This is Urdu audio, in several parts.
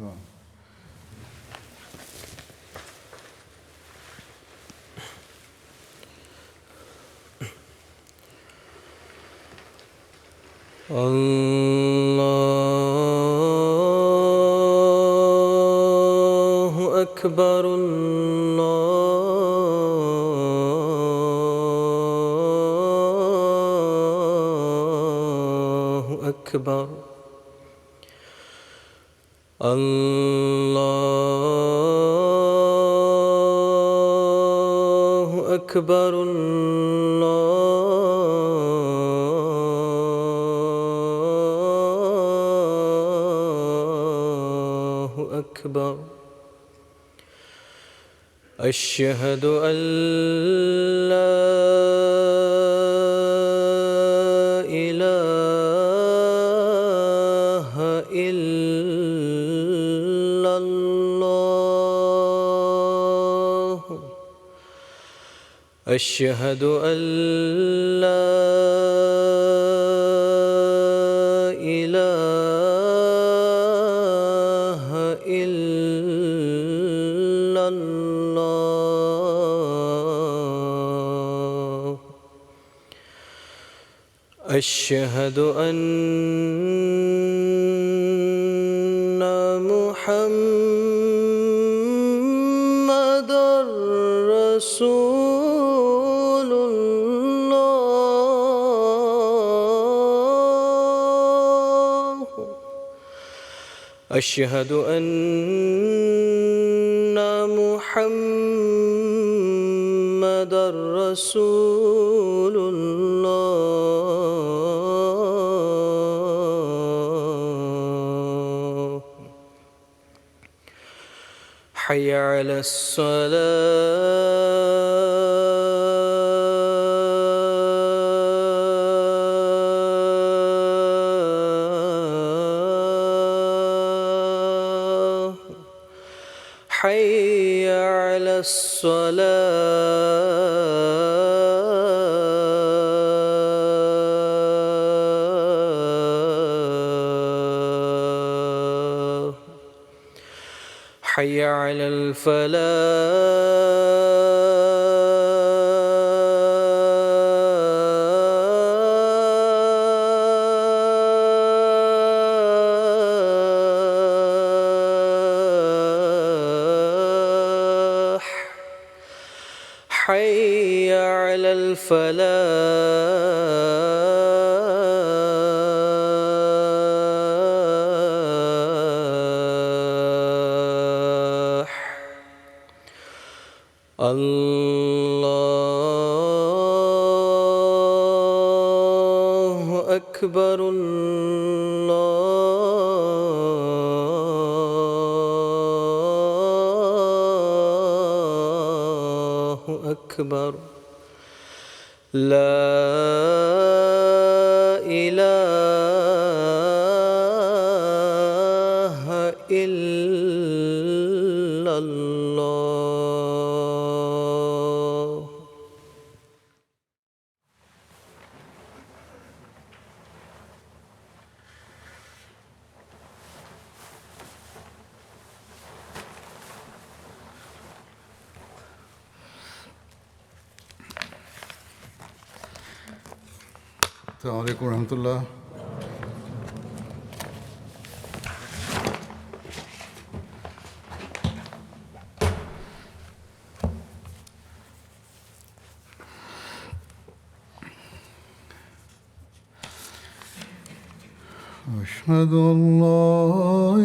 السلام. الله أكبر الله أكبر الله أكبر الله أكبر. أشهد أن لا إله إلا الله. أشهد أن لا إله إلا الله. أشهد أن محمدًا رسول الله. أشهد أن محمدًا رسول الله. حي على الصلاة. حي على الصلاة. حي على الفلاح. حي على الفلاح. الله أكبر الله أكبر. لا إله إلا الله. السلام علیکم ورحمۃ اللہ. أشهد أن لا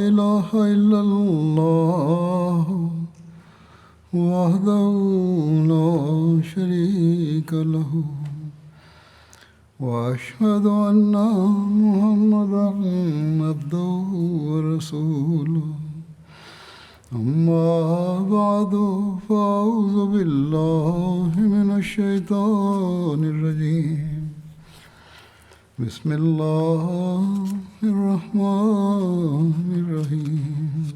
إله إلا الله وحده لا شريك له وأشهد أن محمدًا عبده ورسوله. أما بعد فأعوذ بالله من الشيطان الرجيم. بسم الله الرحمن الرحيم.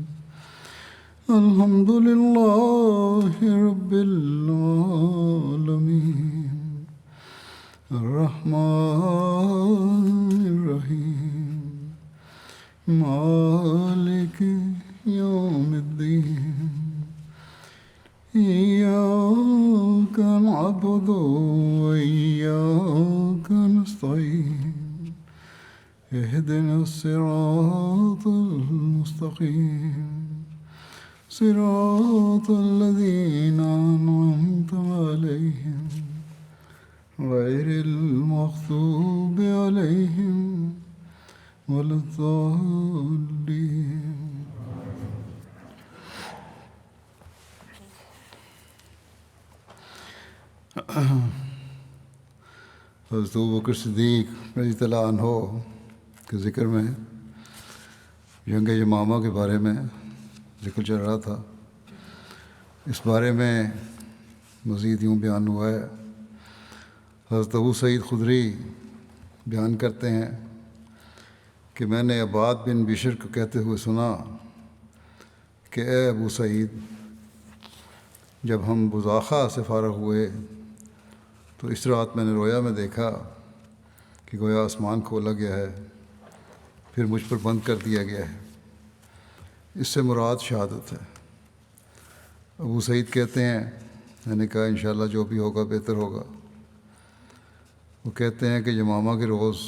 الحمد لله رب العالمين. الرحمن الرحيم. مالك يوم الدين إياك نعبد وإياك نستعين اهدنا الصراط المستقيم صراط الذين أنعمت عليهم غير المغضوب عليهم ولا الضالين. حضرت ابوبکر صدیق رضی اللہ عنہ کے ذکر میں جنگ یمامہ کے بارے میں ذکر چل رہا تھا. اس بارے میں مزید یوں بیان ہوا ہے. حضرت ابو سعید خدری بیان کرتے ہیں کہ میں نے عباد بن بشر کو کہتے ہوئے سنا کہ اے ابو سعید، جب ہم بزاخہ سے فارغ ہوئے تو اس رات میں نے رویا میں دیکھا کہ گویا آسمان کھولا گیا ہے، پھر مجھ پر بند کر دیا گیا ہے. اس سے مراد شہادت ہے. ابو سعید کہتے ہیں میں نے کہا انشاءاللہ جو بھی ہوگا بہتر ہوگا. وہ کہتے ہیں کہ یمامہ کے روز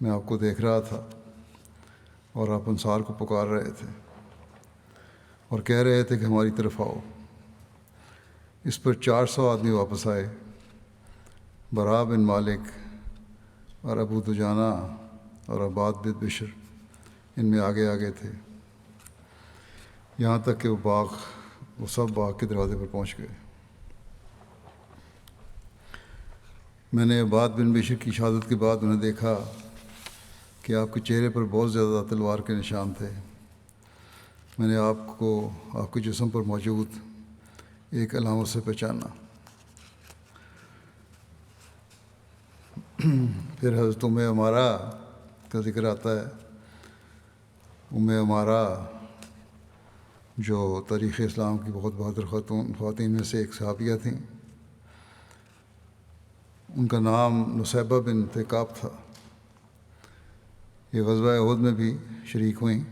میں آپ کو دیکھ رہا تھا اور آپ انصار کو پکار رہے تھے اور کہہ رہے تھے کہ ہماری طرف آؤ. اس پر 400 آدمی واپس آئے. برا بن مالک اور ابو دجانہ اور عباد بن بشر ان میں آگے آگے تھے، یہاں تک کہ وہ سب باغ کے دروازے پر پہنچ گئے. میں نے عباد بن بشر کی شہادت کے بعد انہیں دیکھا کہ آپ کے چہرے پر بہت زیادہ تلوار کے نشان تھے. میں نے آپ کے جسم پر موجود ایک علامت سے پہچانا. پھر حضرت عمارہ کا ذکر آتا ہے. عمارہ جو تاریخ اسلام کی بہت بہادر خواتین میں سے ایک صحابیہ تھیں. ان کا نام نصیبہ بنت کعب تھا. یہ غزوہ احد میں بھی شریک ہوئیں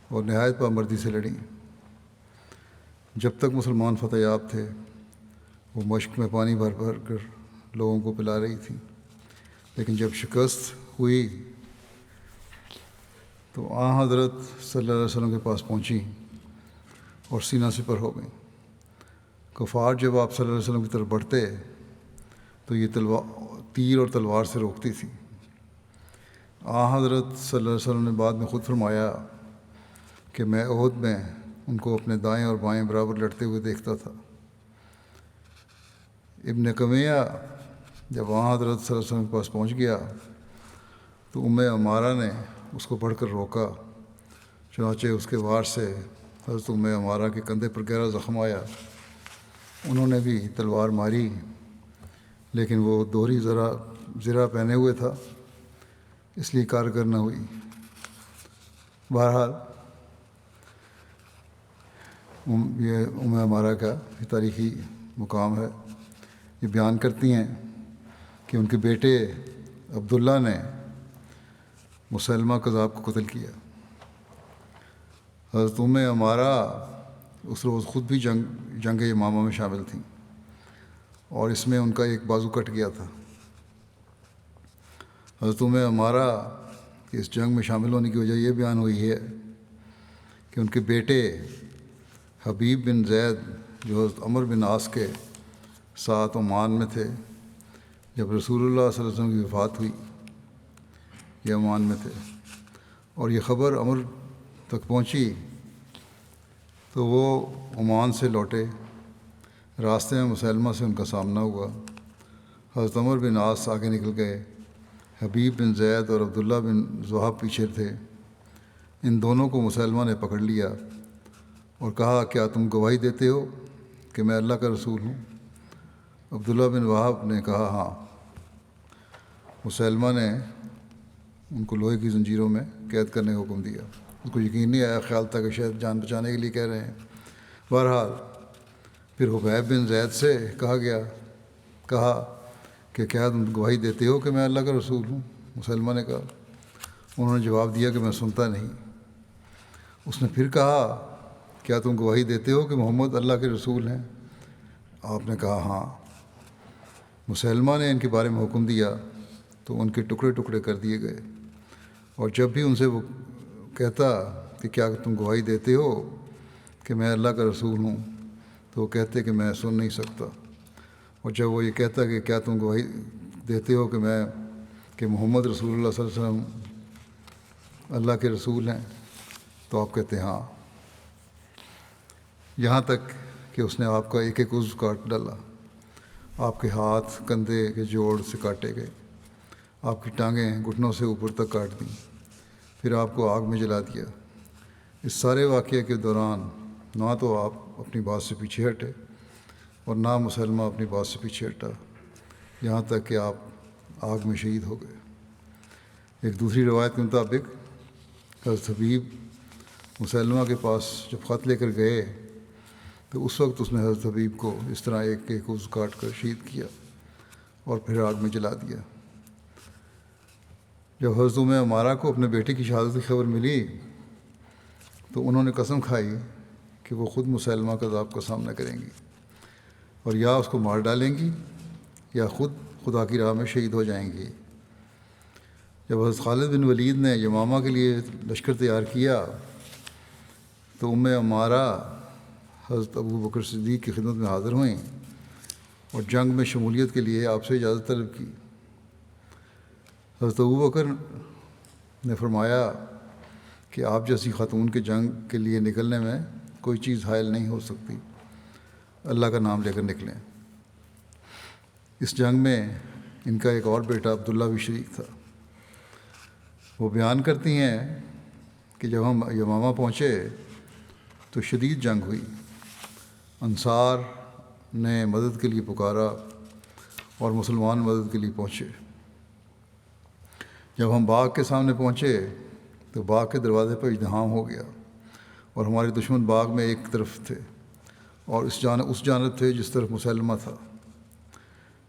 اور نہایت پامردی سے لڑیں. جب تک مسلمان فتح یاب تھے وہ مشق میں پانی بھر بھر کر لوگوں کو پلا رہی تھیں، لیکن جب شکست ہوئی تو حضرت صلی اللہ علیہ وسلم کے پاس پہنچی اور سینہ سپر ہو گئیں. کفار جب آپ صلی اللہ علیہ وسلم کی طرف بڑھتے تو یہ تیر اور تلوار سے روکتی تھی. حضرت صلی اللہ علیہ وسلم نے بعد میں خود فرمایا کہ میں احد میں ان کو اپنے دائیں اور بائیں برابر لڑتے ہوئے دیکھتا تھا. ابن کمیہ جب حضرت صلی اللہ علیہ وسلم کے پاس پہنچ گیا تو عمارہ نے اس کو پڑھ کر روکا. چنانچہ اس کے وار سے حضرت عمارہ کے کندھے پر گہرا زخم آیا. انہوں نے بھی تلوار ماری لیکن وہ دوہری زرہ پہنے ہوئے تھا، اس لیے کارگر نہ ہوئی. بہرحال یہ عمارہ کا تاریخی مقام ہے. یہ بیان کرتی ہیں کہ ان کے بیٹے عبداللہ نے مسلمہ کذاب کو قتل کیا. حضرت عمارہ اس روز خود بھی جنگ یمامہ میں شامل تھیں اور اس میں ان کا ایک بازو کٹ گیا تھا. حضرت عمارہ کی اس جنگ میں شامل ہونے کی وجہ یہ بیان ہوئی ہے کہ ان کے بیٹے حبیب بن زید جو حضرت عمر بن عاص کے ساتھ عمان میں تھے، جب رسول اللہ صلی اللہ علیہ وسلم کی وفات ہوئی یہ عمان میں تھے اور یہ خبر عمر تک پہنچی تو وہ عمان سے لوٹے. راستے میں مسلمہ سے ان کا سامنا ہوا. حضرت عمر بن عاص آگے نکل گئے، حبیب بن زید اور عبداللہ بن زحاب پیچھے تھے. ان دونوں کو مسلمہ نے پکڑ لیا اور کہا کیا تم گواہی دیتے ہو کہ میں اللہ کا رسول ہوں؟ عبداللہ بن وہاب نے کہا ہاں. مسلمہ نے ان کو لوہے کی زنجیروں میں قید کرنے کا حکم دیا. اس کو یقین نہیں آیا، خیال تھا کہ شاید جان بچانے کے لیے کہہ رہے ہیں. بہرحال پھر حبیب بن زید سے کہا کہ کیا تم گواہی دیتے ہو کہ میں اللہ کا رسول ہوں؟ مسلمہ نے کہا. انہوں نے جواب دیا کہ میں سنتا نہیں. اس نے پھر کہا کیا تم گواہی دیتے ہو کہ محمد اللہ کے رسول ہیں؟ آپ نے کہا ہاں۔ مسلمہ نے ان کے بارے میں حکم دیا تو ان کے ٹکڑے ٹکڑے کر دیے گئے، اور جب بھی ان سے وہ کہتا کہ کیا تم گواہی دیتے ہو کہ میں اللہ کا رسول ہوں، تو وہ کہتے کہ میں سن نہیں سکتا، اور جب وہ یہ کہتا کہ کیا تم گواہی دیتے ہو کہ محمد رسول اللہ صلی اللہ علیہ وسلم اللہ کے رسول ہیں، تو آپ کہتے ہاں، یہاں تک کہ اس نے آپ کا ایک ایک عضو کاٹ ڈالا۔ آپ کے ہاتھ کندھے کے جوڑ سے کاٹے گئے، آپ کی ٹانگیں گھٹنوں سے اوپر تک کاٹ دیں، پھر آپ کو آگ میں جلا دیا۔ اس سارے واقعے کے دوران نہ تو آپ اپنی بات سے پیچھے ہٹے اور نہ مسلمہ اپنی بات سے پیچھے ہٹا، یہاں تک کہ آپ آگ میں شہید ہو گئے۔ ایک دوسری روایت کے مطابق حضرت حبیب مسلمہ کے پاس جب خط لے کر گئے تو اس وقت اس نے حضرت حبیب کو اس طرح ایک ایک عضو کاٹ کر شہید کیا اور پھر آگ میں جلا دیا۔ جب حضرت عمارہ کو اپنے بیٹے کی شہادت کی خبر ملی تو انہوں نے قسم کھائی کہ وہ خود مسلمہ کذاب کا سامنا کریں گی اور یا اس کو مار ڈالیں گی یا خود خدا کی راہ میں شہید ہو جائیں گی۔ جب حضرت خالد بن ولید نے یمامہ کے لیے لشکر تیار کیا تو عمارہ حضرت ابو بکر صدیق کی خدمت میں حاضر ہوئیں اور جنگ میں شمولیت کے لیے آپ سے اجازت طلب کی۔ حضرت ابو بکر نے فرمایا کہ آپ جیسی خاتون کے جنگ کے لیے نکلنے میں کوئی چیز حائل نہیں ہو سکتی، اللہ کا نام لے کر نکلیں۔ اس جنگ میں ان کا ایک اور بیٹا عبداللہ بھی شریک تھا۔ وہ بیان کرتی ہیں کہ جب ہم یمامہ پہنچے تو شدید جنگ ہوئی، انصار نے مدد کے لیے پکارا اور مسلمان مدد کے لیے پہنچے۔ جب ہم باغ کے سامنے پہنچے تو باغ کے دروازے پر ازدحام ہو گیا اور ہمارے دشمن باغ میں ایک طرف تھے اور اس جانب تھے جس طرف مسلمہ تھا۔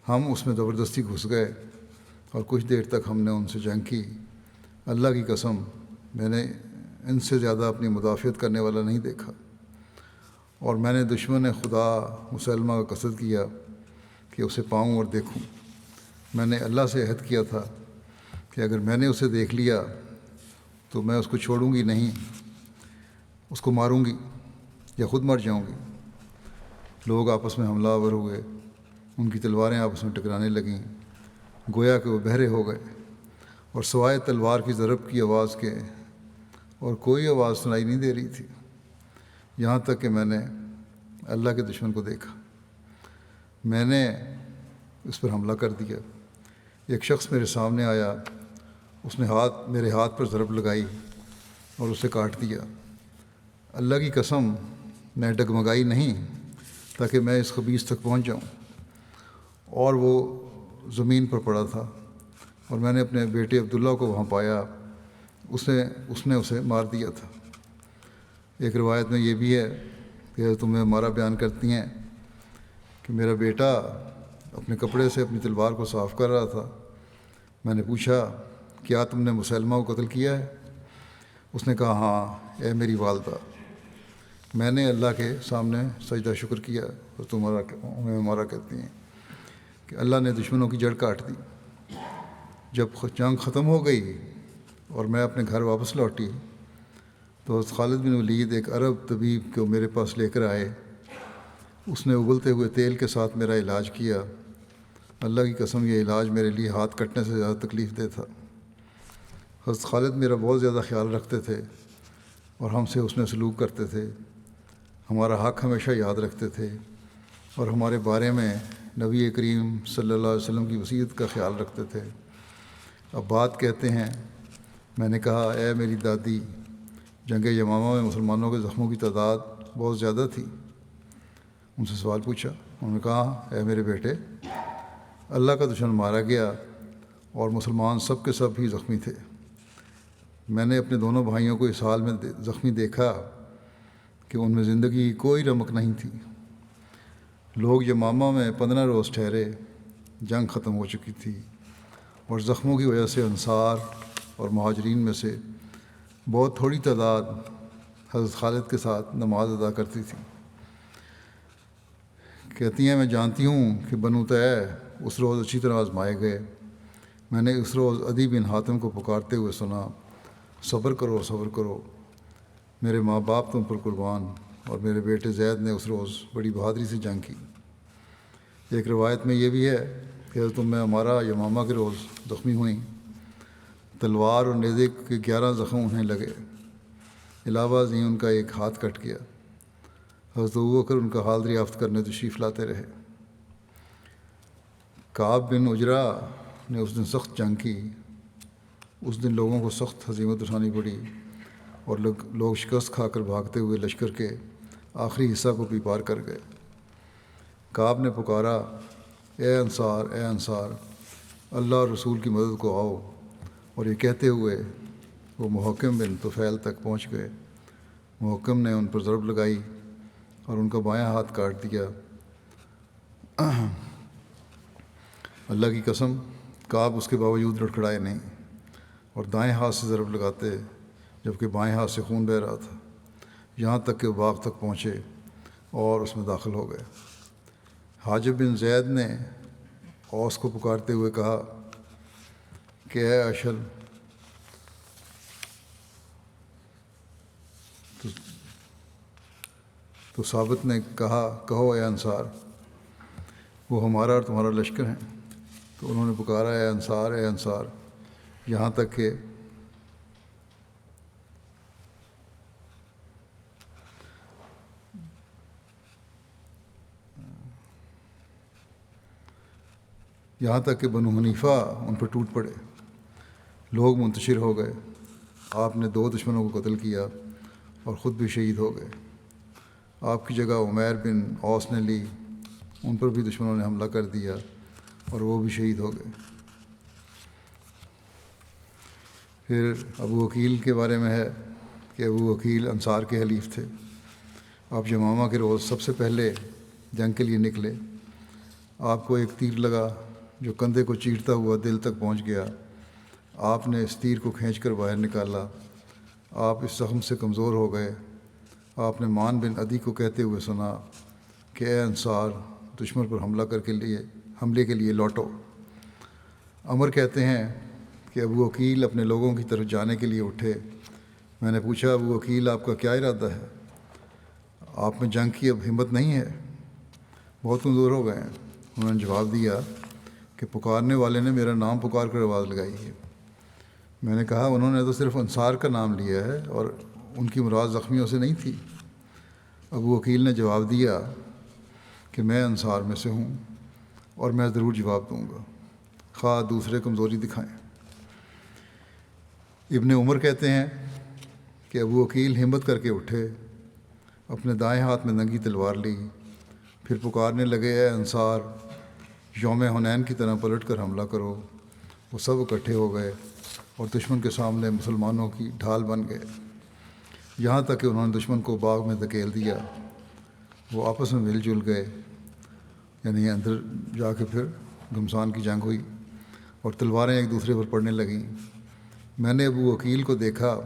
ہم اس میں زبردستی گھس گئے اور کچھ دیر تک ہم نے ان سے جنگ کی۔ اللہ کی قسم میں نے ان سے زیادہ اپنی مدافعت کرنے والا نہیں دیکھا، اور میں نے دشمن خدا مسلمہ کا قصد کیا کہ اسے پاؤں اور دیکھوں۔ میں نے اللہ سے عہد کیا تھا کہ اگر میں نے اسے دیکھ لیا تو میں اس کو چھوڑوں گی نہیں، اس کو ماروں گی یا خود مر جاؤں گی۔ لوگ آپس میں حملہ آور ہوئے، ان کی تلواریں آپس میں ٹکرانے لگیں، گویا کہ وہ بہرے ہو گئے، اور سوائے تلوار کی ضرب کی آواز کے اور کوئی آواز سنائی نہیں دے رہی تھی، یہاں تک کہ میں نے اللہ کے دشمن کو دیکھا۔ میں نے اس پر حملہ کر دیا۔ ایک شخص میرے سامنے آیا، اس نے میرے ہاتھ پر ضرب لگائی اور اسے کاٹ دیا۔ اللہ کی قسم میں ڈگمگائی نہیں تاکہ میں اس خبیث تک پہنچ جاؤں، اور وہ زمین پر پڑا تھا، اور میں نے اپنے بیٹے عبداللہ کو وہاں پایا، اس نے اسے مار دیا تھا۔ ایک روایت میں یہ بھی ہے کہ تمہیں ہمارا بیان کرتی ہیں کہ میرا بیٹا اپنے کپڑے سے اپنی تلوار کو صاف کر رہا تھا۔ میں نے پوچھا کیا تم نے مسلمہ کو قتل کیا ہے؟ اس نے کہا ہاں اے میری والدہ۔ میں نے اللہ کے سامنے سجدہ شکر کیا، اور ہمارا کہتی ہیں کہ اللہ نے دشمنوں کی جڑ کاٹ دی۔ جب جنگ ختم ہو گئی اور میں اپنے گھر واپس لوٹی تو حضرت خالد بن ولید ایک عرب طبیب کو میرے پاس لے کر آئے۔ اس نے ابلتے ہوئے تیل کے ساتھ میرا علاج کیا۔ اللہ کی قسم یہ علاج میرے لیے ہاتھ کٹنے سے زیادہ تکلیف دہ تھا۔ حضرت خالد میرا بہت زیادہ خیال رکھتے تھے اور ہم سے حسن سلوک کرتے تھے، ہمارا حق ہمیشہ یاد رکھتے تھے، اور ہمارے بارے میں نبی کریم صلی اللہ علیہ وسلم کی وصیت کا خیال رکھتے تھے۔ اب بات کہتے ہیں میں نے کہا اے میری دادی، جنگ یمامہ میں مسلمانوں کے زخموں کی تعداد بہت زیادہ تھی۔ ان سے سوال پوچھا، انہوں نے کہا اے میرے بیٹے، اللہ کا دشمن مارا گیا اور مسلمان سب کے سب ہی زخمی تھے۔ میں نے اپنے دونوں بھائیوں کو اس حال میں زخمی دیکھا کہ ان میں زندگی کی کوئی رمق نہیں تھی۔ لوگ یمامہ میں 15 روز ٹھہرے، جنگ ختم ہو چکی تھی، اور زخموں کی وجہ سے انصار اور مہاجرین میں سے بہت تھوڑی تعداد حضرت خالد کے ساتھ نماز ادا کرتی تھیں۔ کہتی ہیں میں جانتی ہوں کہ بنو طیع اس روز اچھی طرح آزمائے گئے۔ میں نے اس روز عدی بن حاتم کو پکارتے ہوئے سنا، صبر کرو صبر کرو، میرے ماں باپ تم پر قربان، اور میرے بیٹے زید نے اس روز بڑی بہادری سے جنگ کی۔ ایک روایت میں یہ بھی ہے کہ حضرت ام عمارہ یمامہ کے روز زخمی ہوئیں، تلوار اور نیزے کے 11 زخم انہیں لگے، علاوہ ازیں ان کا ایک ہاتھ کٹ گیا۔ حضرت ابوبکر ان کا حال دریافت کرنے تشریف لاتے رہے۔ کعب بن عجرہ نے اس دن سخت جنگ کی۔ اس دن لوگوں کو سخت ہزیمت اٹھانی پڑی اور لوگ شکست کھا کر بھاگتے ہوئے لشکر کے آخری حصہ کو بھی پار کر گئے۔ کعب نے پکارا، اے انصار اے انصار، اللہ اور رسول کی مدد کو آؤ، اور یہ کہتے ہوئے وہ محکم بن طفیل تک پہنچ گئے۔ محکم نے ان پر ضرب لگائی اور ان کا بایاں ہاتھ کاٹ دیا۔ اللہ کی قسم، کعب اس کے باوجود لڑکھڑائے نہیں اور دائیں ہاتھ سے ضرب لگاتے جبکہ بائیں ہاتھ سے خون بہہ رہا تھا، یہاں تک کہ وہ باغ تک پہنچے اور اس میں داخل ہو گئے۔ حاجب بن زید نے اوس کو پکارتے ہوئے کہا کہ اے اشل، تو ثابت نے کہا کہو اے انصار، وہ ہمارا اور تمہارا لشکر ہیں۔ تو انہوں نے پکارا اے انصار اے انصار، یہاں تک کہ بنو حنیفہ ان پر ٹوٹ پڑے، لوگ منتشر ہو گئے۔ آپ نے 2 دشمنوں کو قتل کیا اور خود بھی شہید ہو گئے۔ آپ کی جگہ عمیر بن اوس نے لی، ان پر بھی دشمنوں نے حملہ کر دیا اور وہ بھی شہید ہو گئے۔ پھر ابو عقیل کے بارے میں ہے کہ ابو عقیل انصار کے حلیف تھے۔ آپ یمامہ کے روز سب سے پہلے جنگ کے لیے نکلے۔ آپ کو ایک تیر لگا جو کندھے کو چیرتا ہوا دل تک پہنچ گیا۔ آپ نے اس تیر کو کھینچ کر باہر نکالا۔ آپ اس زخم سے کمزور ہو گئے۔ آپ نے مان بن عدی کو کہتے ہوئے سنا کہ اے انصار، دشمن پر حملے کے لیے لوٹو۔ عمر کہتے ہیں کہ ابو عقیل اپنے لوگوں کی طرف جانے کے لیے اٹھے۔ میں نے پوچھا، ابو عقیل آپ کا کیا ارادہ ہے؟ آپ میں جنگ کی اب ہمت نہیں ہے، بہت کمزور ہو گئے ہیں۔ انہوں نے جواب دیا کہ پکارنے والے نے میرا نام پکار کر آواز لگائی ہے۔ میں نے کہا انہوں نے تو صرف انصار کا نام لیا ہے اور ان کی مراد زخمیوں سے نہیں تھی۔ ابو عقیل نے جواب دیا کہ میں انصار میں سے ہوں اور میں ضرور جواب دوں گا، خواہ دوسرے کمزوری دکھائیں۔ ابن عمر کہتے ہیں کہ ابو عقیل ہمت کر کے اٹھے، اپنے دائیں ہاتھ میں ننگی تلوار لی، پھر پکارنے لگے اے انصار، یوم حنین کی طرح پلٹ کر حملہ کرو۔ وہ سب اکٹھے ہو گئے اور دشمن کے سامنے مسلمانوں کی ڈھال بن گئے، یہاں تک کہ انہوں نے دشمن کو باغ میں دھکیل دیا۔ وہ آپس میں مل جل گئے، یعنی اندر جا کے پھر گھمسان کی جنگ ہوئی اور تلواریں ایک دوسرے پر پڑنے لگیں۔ میں نے ابو عقیل کو دیکھا،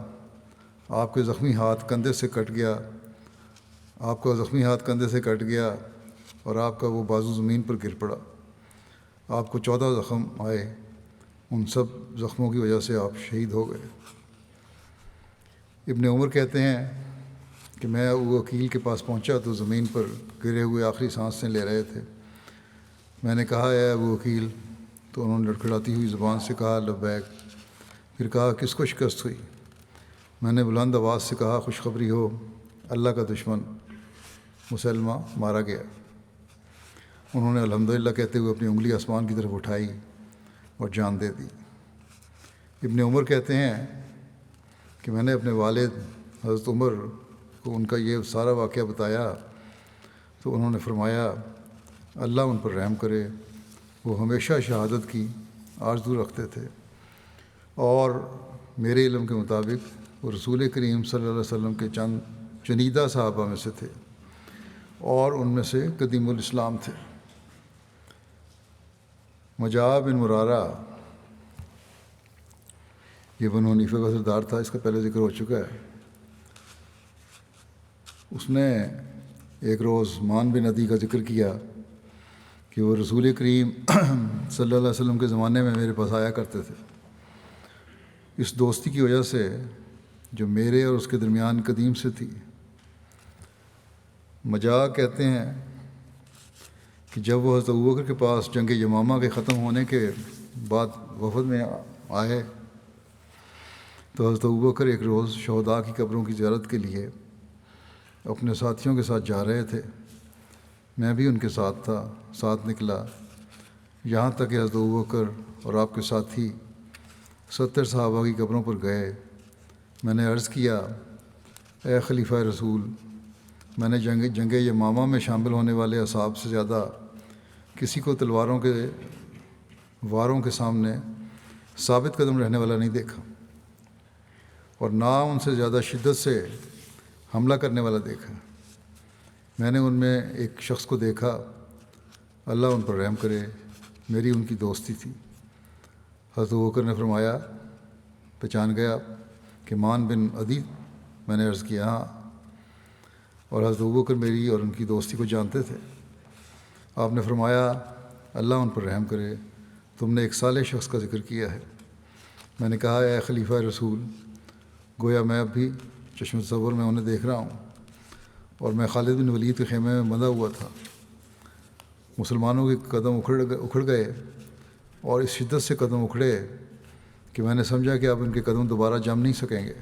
آپ کا زخمی ہاتھ کندھے سے کٹ گیا اور آپ کا وہ بازو زمین پر گر پڑا۔ آپ کو 14 زخم آئے، ان سب زخموں کی وجہ سے آپ شہید ہو گئے۔ ابن عمر کہتے ہیں کہ میں ابو عقیل کے پاس پہنچا تو زمین پر گرے ہوئے آخری سانسیں لے رہے تھے۔ میں نے کہا اے ابو عقیل، تو انہوں نے لڑکھڑاتی ہوئی زبان سے کہا لبیک۔ پھر کہا کس کو شکست ہوئی؟ میں نے بلند آواز سے کہا خوشخبری ہو، اللہ کا دشمن مسلمہ مارا گیا۔ انہوں نے الحمدللہ کہتے ہوئے اپنی انگلی آسمان کی طرف اٹھائی اور جان دے دی۔ ابن عمر کہتے ہیں کہ میں نے اپنے والد حضرت عمر کو ان کا یہ سارا واقعہ بتایا تو انہوں نے فرمایا اللہ ان پر رحم کرے، وہ ہمیشہ شہادت کی آرزو رکھتے تھے، اور میرے علم کے مطابق وہ رسول کریم صلی اللہ علیہ وسلم کے چند چنیدہ صحابہ میں سے تھے اور ان میں سے قدیم الاسلام تھے۔ مجاع بن مرارہ یہ بنو حنیفہ کا سردار تھا، اس کا پہلے ذکر ہو چکا ہے۔ اس نے ایک روز مان بن عدی کا ذکر کیا کہ وہ رسول کریم صلی اللہ علیہ وسلم کے زمانے میں میرے پاس آیا کرتے تھے۔ اس دوستی کی وجہ سے جو میرے اور اس کے درمیان قدیم سے تھی۔ مجاع کہتے ہیں کہ جب وہ حضرت ابوبکر کے پاس جنگ یمامہ کے ختم ہونے کے بعد وفد میں آئے تو حضرت ابوبکر ایک روز شہداء کی قبروں کی زیارت کے لیے اپنے ساتھیوں کے ساتھ جا رہے تھے۔ میں بھی ان کے ساتھ تھا، ساتھ نکلا، یہاں تک کہ حضرت ابوبکر اور آپ کے ساتھی 70 صحابہ کی قبروں پر گئے۔ میں نے عرض کیا، اے خلیفہ رسول، میں نے جنگ یمامہ میں شامل ہونے والے اصحاب سے زیادہ کسی کو تلواروں کے واروں کے سامنے ثابت قدم رہنے والا نہیں دیکھا، اور نہ ان سے زیادہ شدت سے حملہ کرنے والا دیکھا۔ میں نے ان میں ایک شخص کو دیکھا، اللہ ان پر رحم کرے، میری ان کی دوستی تھی۔ حضرت ابوبکر نے فرمایا، پہچان گیا کہ مان بن عدی؟ میں نے عرض کیا ہاں، اور حضرت ابوبکر میری اور ان کی دوستی کو جانتے تھے۔ آپ نے فرمایا، اللہ ان پر رحم کرے، تم نے ایک صالح شخص کا ذکر کیا ہے۔ میں نے کہا، اے خلیفہ رسول، گویا میں اب بھی چشم تصور میں انہیں دیکھ رہا ہوں، اور میں خالد بن ولید کے خیمے میں بندھا ہوا تھا۔ مسلمانوں کے قدم اکھڑ گئے، اور اس شدت سے قدم اکھڑے کہ میں نے سمجھا کہ اب ان کے قدم دوبارہ جم نہیں سکیں گے،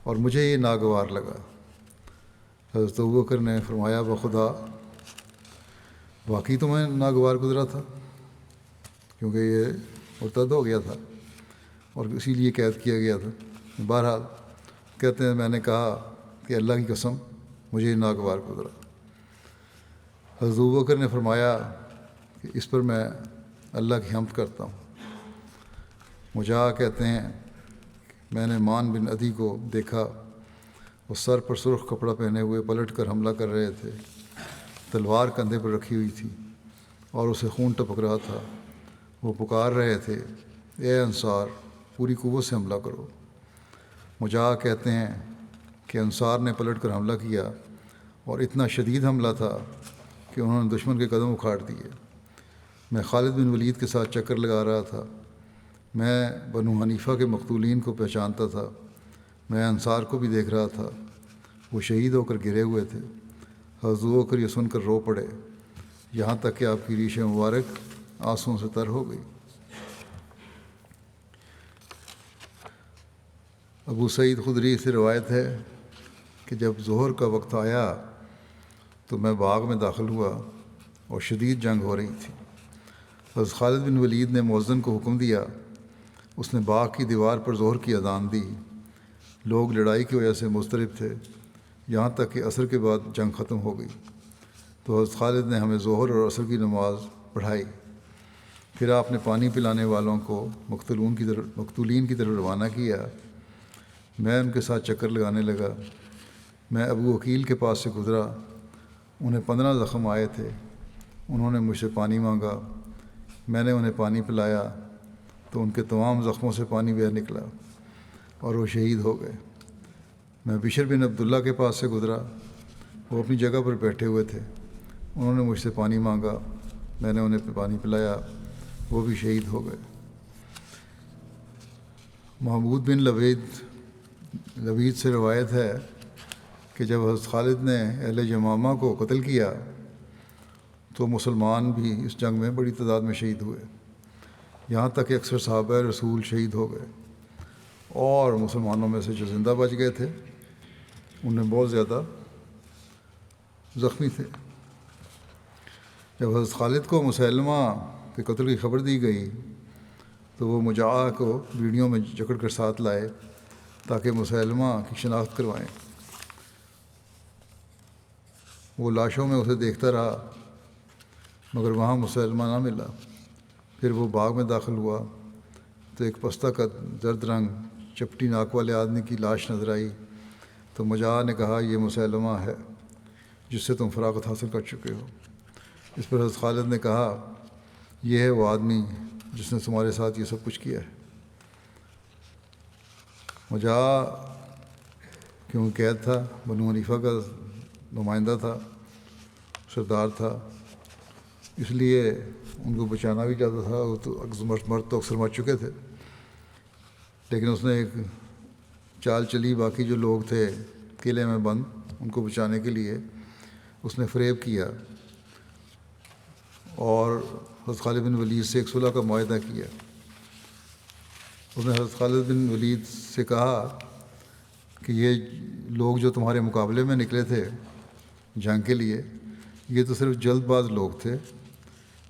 اور مجھے یہ ناگوار لگا۔ حضرت ابوبکر نے فرمایا، بخدا واقعی تمہیں ناگوار گزرا تھا، کیونکہ یہ مرتد ہو گیا تھا اور اسی لیے قید کیا گیا تھا۔ بہرحال کہتے ہیں، میں نے کہا کہ اللہ کی قسم مجھے یہ ناگوار گزرا۔ حضرت ابوبکر نے فرمایا کہ اس پر میں اللہ کی حمد کرتا ہوں۔ مجاع کہتے ہیں، میں نے مان بن عدی کو دیکھا، وہ سر پر سرخ کپڑا پہنے ہوئے پلٹ کر حملہ کر رہے تھے، تلوار کندھے پر رکھی ہوئی تھی اور اسے خون ٹپک رہا تھا۔ وہ پکار رہے تھے، اے انصار، پوری قوت سے حملہ کرو۔ مجاع کہتے ہیں کہ انصار نے پلٹ کر حملہ کیا، اور اتنا شدید حملہ تھا کہ انہوں نے دشمن کے قدم اکھاڑ دیے۔ میں خالد بن ولید کے ساتھ چکر لگا رہا تھا۔ میں بنو حنیفہ کے مقتولین کو پہچانتا تھا، میں انصار کو بھی دیکھ رہا تھا، وہ شہید ہو کر گرے ہوئے تھے۔ حضرت ابوبکر یہ سن کر رو پڑے، یہاں تک کہ آپ کی ریش مبارک آنسوؤں سے تر ہو گئی۔ ابو سعید خدری سے روایت ہے کہ جب ظہر کا وقت آیا تو میں باغ میں داخل ہوا اور شدید جنگ ہو رہی تھی۔ حضرت خالد بن ولید نے مؤذن کو حکم دیا، اس نے باغ کی دیوار پر ظہر کی اذان دی۔ لوگ لڑائی کی وجہ سے مضطرب تھے، یہاں تک کہ عصر کے بعد جنگ ختم ہو گئی تو حضرت خالد نے ہمیں ظہر اور عصر کی نماز پڑھائی۔ پھر آپ نے پانی پلانے والوں کو مقتولین کی طرف روانہ کیا۔ میں ان کے ساتھ چکر لگانے لگا۔ میں ابو عقیل کے پاس سے گزرا، انہیں 15 زخم آئے تھے۔ انہوں نے مجھ سے پانی مانگا، میں نے انہیں پانی پلایا تو ان کے تمام زخموں سے پانی بہہ نکلا اور وہ شہید ہو گئے۔ میں بشر بن عبداللہ کے پاس سے گزرا، وہ اپنی جگہ پر بیٹھے ہوئے تھے۔ انہوں نے مجھ سے پانی مانگا، میں نے انہیں پانی پلایا، وہ بھی شہید ہو گئے۔ محمود بن لبید سے روایت ہے کہ جب حضرت خالد نے اہل یمامہ کو قتل کیا تو مسلمان بھی اس جنگ میں بڑی تعداد میں شہید ہوئے، یہاں تک کہ اکثر صحابہ رسول شہید ہو گئے، اور مسلمانوں میں سے جو زندہ بچ گئے تھے ان میں بہت زیادہ زخمی تھے۔ جب حضرت خالد کو مسلمہ کے قتل کی خبر دی گئی تو وہ مجاع کو بیڑیوں میں جکڑ کر ساتھ لائے تاکہ مسلمہ کی شناخت کروائیں۔ وہ لاشوں میں اسے دیکھتا رہا مگر وہاں مسلمہ نہ ملا۔ پھر وہ باغ میں داخل ہوا تو ایک پستہ کا زرد رنگ چپٹی ناک والے آدمی کی لاش نظر آئی تو مجاع نے کہا، یہ مسلمہ ہے جس سے تم فراغت حاصل کر چکے ہو۔ اس پر حضرت خالد نے کہا، یہ ہے وہ آدمی جس نے تمہارے ساتھ یہ سب کچھ کیا ہے۔ مجاع کیونکہ قید تھا، بنو حنیفہ کا نمائندہ تھا، سردار تھا، اس لیے ان کو بچانا بھی چاہتا تھا. وہ تو مرد تو اکثر مر چکے تھے، لیکن اس نے ایک چال چلی. باقی جو لوگ تھے قلعے میں بند، ان کو بچانے کے لیے اس نے فریب کیا اور حضرت خالد بن ولید سے ایک صلح کا معاہدہ کیا. اس نے حضرت خالد بن ولید سے کہا کہ یہ لوگ جو تمہارے مقابلے میں نکلے تھے جنگ کے لیے، یہ تو صرف جلد باز لوگ تھے،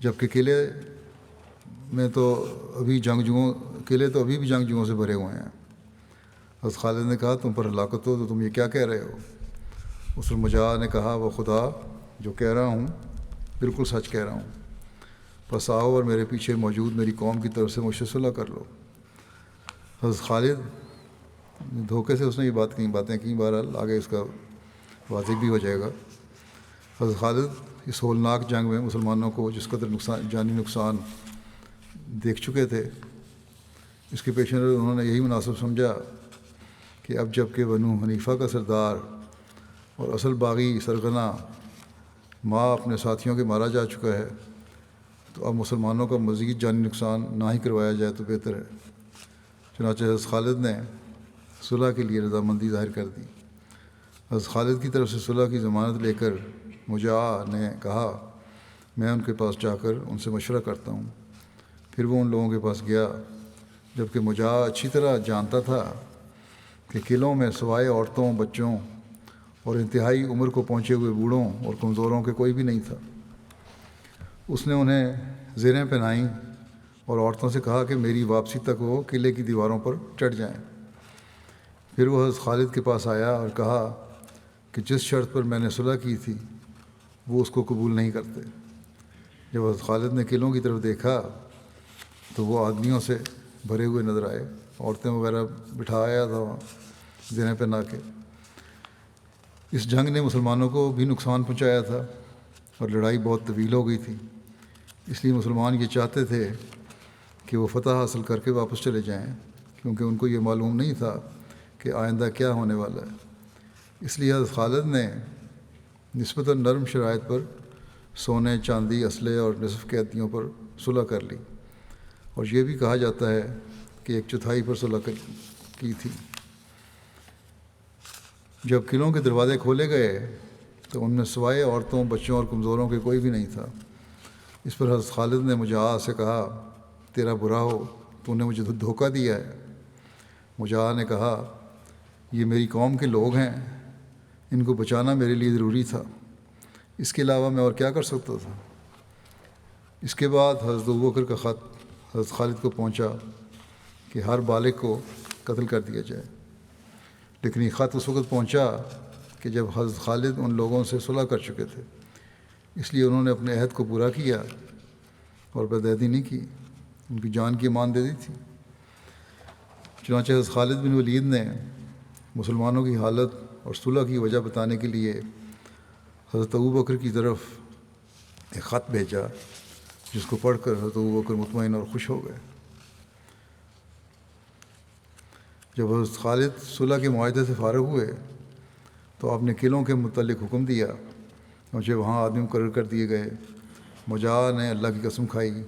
جبکہ قلعے تو ابھی بھی جنگجوؤں سے بھرے ہوئے ہیں. حضرت خالد نے کہا تم پر ہلاکت ہو تو تم یہ کیا کہہ رہے ہو؟ اس پر مجاہ نے کہا وہ خدا جو کہہ رہا ہوں بالکل سچ کہہ رہا ہوں، بس آؤ اور میرے پیچھے موجود میری قوم کی طرف سے مجھ سے صلح کر لو. حضرت خالد دھوکے سے اس نے یہ باتیں کیں. بہرحال آگے اس کا واضح بھی ہو جائے گا. حضرت خالد اس ہولناک جنگ میں مسلمانوں کو جس قدر جانی نقصان دیکھ چکے تھے، اس کے پیش نظر انہوں نے یہی مناسب سمجھا کہ اب جب کہ بنو حنیفہ کا سردار اور اصل باغی سرغنہ ماں اپنے ساتھیوں کے مارا جا چکا ہے، تو اب مسلمانوں کا مزید جانی نقصان نہ ہی کروایا جائے تو بہتر ہے. چنانچہ حضرت خالد نے صلح کے لیے رضامندی ظاہر کر دی. حضرت خالد کی طرف سے صلح کی ضمانت لے کر مجاہ نے کہا میں ان کے پاس جا کر ان سے مشورہ کرتا ہوں. پھر وہ ان لوگوں کے پاس گیا، جبکہ مجاہ اچھی طرح جانتا تھا کہ قلعوں میں سوائے عورتوں، بچوں اور انتہائی عمر کو پہنچے ہوئے بوڑھوں اور کمزوروں کے کوئی بھی نہیں تھا. اس نے انہیں زیریں پہنائیں اور عورتوں سے کہا کہ میری واپسی تک وہ قلعے کی دیواروں پر چڑھ جائیں. پھر وہ حضرت خالد کے پاس آیا اور کہا کہ جس شرط پر میں نے صلح کی تھی وہ اس کو قبول نہیں کرتے. جب حضرت خالد نے قلعوں کی طرف دیکھا تو وہ آدمیوں سے بھرے ہوئے نظر آئے، عورتیں وغیرہ بٹھایا تھا وہاں زیریں پہنا کے. اس جنگ نے مسلمانوں کو بھی نقصان پہنچایا تھا اور لڑائی بہت طویل ہو گئی تھی، اس لیے مسلمان یہ چاہتے تھے کہ وہ فتح حاصل کر کے واپس چلے جائیں، کیونکہ ان کو یہ معلوم نہیں تھا کہ آئندہ کیا ہونے والا ہے. اس لیے حضرت خالد نے نسبتاً نرم شرائط پر سونے، چاندی، اسلحے اور نصف قیدیوں پر صلح کر لی، اور یہ بھی کہا جاتا ہے کہ 1/4 پر صلح کی تھی. جب قلعوں کے دروازے کھولے گئے تو ان میں سوائے عورتوں، بچوں اور کمزوروں کے کوئی بھی نہیں تھا. اس پر حضرت خالد نے مجاہ سے کہا تیرا برا ہو، تو نے مجھے دھوکہ دیا ہے. مجاہ نے کہا یہ میری قوم کے لوگ ہیں، ان کو بچانا میرے لیے ضروری تھا، اس کے علاوہ میں اور کیا کر سکتا تھا. اس کے بعد حضرت ابوبکر کا خط حضرت خالد کو پہنچا کہ ہر بالغ کو قتل کر دیا جائے. لیکن یہ خط اس وقت پہنچا کہ جب حضرت خالد ان لوگوں سے صلح کر چکے تھے، اس لیے انہوں نے اپنے عہد کو پورا کیا اور بدعہدی نہیں کی، ان کی جان کی امان دے دی تھی. چنانچہ حضرت خالد بن ولید نے مسلمانوں کی حالت اور صلح کی وجہ بتانے کے لیے حضرت ابوبکر کی طرف ایک خط بھیجا، جس کو پڑھ کر حضرت ابوبکر مطمئن اور خوش ہو گئے. جب حضرت خالد صلح کے معاہدے سے فارغ ہوئے تو آپ نے قلعوں کے متعلق حکم دیا اور جب وہاں آدمی مقرر کر دیے گئے. مجاہ نے اللہ کی قسم کھائی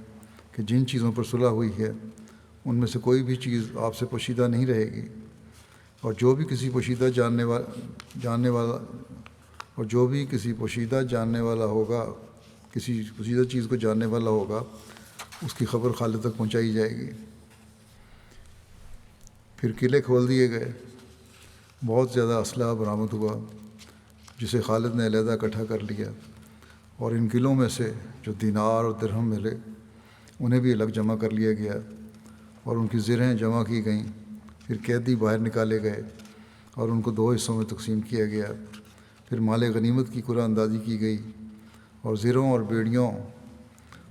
کہ جن چیزوں پر صلح ہوئی ہے ان میں سے کوئی بھی چیز آپ سے پوشیدہ نہیں رہے گی، اور جو بھی کسی پوشیدہ چیز کو جاننے والا ہوگا اس کی خبر خالد تک پہنچائی جائے گی. پھر قلعے کھول دیے گئے. بہت زیادہ اسلحہ برآمد ہوا جسے خالد نے علیحدہ اکٹھا کر لیا، اور ان قلعوں میں سے جو دینار اور درہم ملے انہیں بھی الگ جمع کر لیا گیا اور ان کی زرہیں جمع کی گئیں. پھر قیدی باہر نکالے گئے اور ان کو 2 حصوں میں تقسیم کیا گیا. پھر مال غنیمت کی قرعہ اندازی کی گئی اور زروں اور بیڑیوں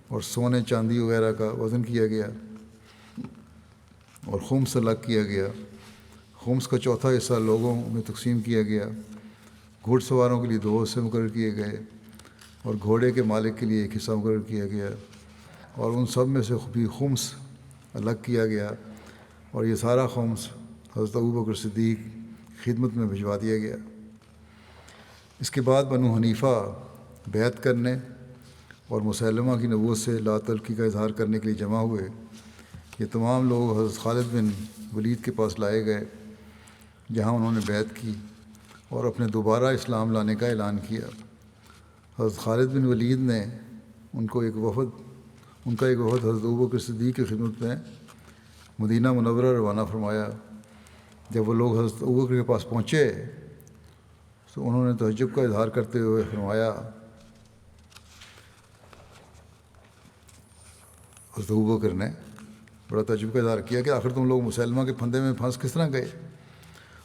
اور سونے چاندی وغیرہ کا وزن کیا گیا اور خمس الگ کیا گیا. خمس کا 1/4 حصہ لوگوں میں تقسیم کیا گیا. گھوڑ سواروں کے لیے 2 حصے مقرر کیے گئے اور گھوڑے کے مالک کے لیے 1 حصہ مقرر کیا گیا، اور ان سب میں سے بھی خمس الگ کیا گیا. اور یہ سارا خمس حضرت ابوبکر صدیق خدمت میں بھجوا دیا گیا۔ اس کے بعد بنو حنیفہ بیعت کرنے اور مسلمہ کی نبوت سے لا تعلقی کا اظہار کرنے کے لیے جمع ہوئے۔ یہ تمام لوگ حضرت خالد بن ولید کے پاس لائے گئے، جہاں انہوں نے بیعت کی اور اپنے دوبارہ اسلام لانے کا اعلان کیا۔ حضرت خالد بن ولید نے ان کا ایک وفد حضرت ابوبکر صدیق کی خدمت میں مدینہ منورہ روانہ فرمایا۔ جب وہ لوگ حضرت ابوبکر کے پاس پہنچے تو انہوں نے تعجب کا اظہار کرتے ہوئے فرمایا، حضرت ابوبکر نے بڑا تعجب کا اظہار کیا کہ آخر تم لوگ مسلمہ کے پھندے میں پھنس کس طرح گئے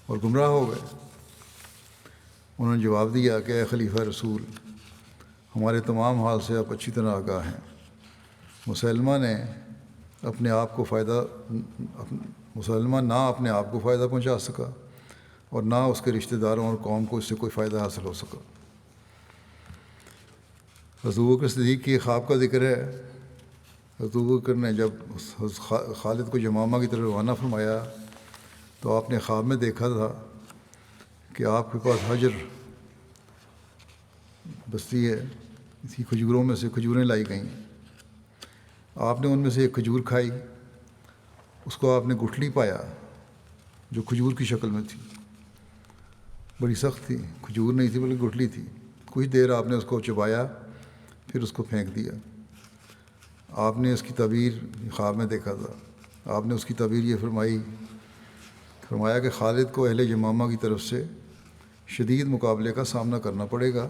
اور گمراہ ہو گئے۔ انہوں نے جواب دیا کہ اے خلیفہ رسول، ہمارے تمام حال سے آپ اچھی طرح آگاہ ہیں۔ مسلمہ نہ اپنے آپ کو فائدہ پہنچا سکا اور نہ اس کے رشتہ داروں اور قوم کو اس سے کوئی فائدہ حاصل ہو سکا۔ حضرت ابوبکر صدیق کی خواب کا ذکر ہے۔ حضرت ابوبکر نے جب خالد کو یمامہ کی طرف روانہ فرمایا تو آپ نے خواب میں دیکھا تھا کہ آپ کے پاس حجر بستی ہے، اسی کھجوروں میں سے کھجوریں لائی گئیں۔ آپ نے ان میں سے ایک کھجور کھائی، اس کو آپ نے گٹھلی پایا جو کھجور کی شکل میں تھی، بڑی سخت تھی، کھجور نہیں تھی بلکہ گٹھلی تھی۔ کچھ دیر آپ نے اس کو چبایا، پھر اس کو پھینک دیا۔ آپ نے اس کی تعبیر خواب میں دیکھا تھا۔ آپ نے اس کی تعبیر یہ فرمایا کہ خالد کو اہل یمامہ کی طرف سے شدید مقابلے کا سامنا کرنا پڑے گا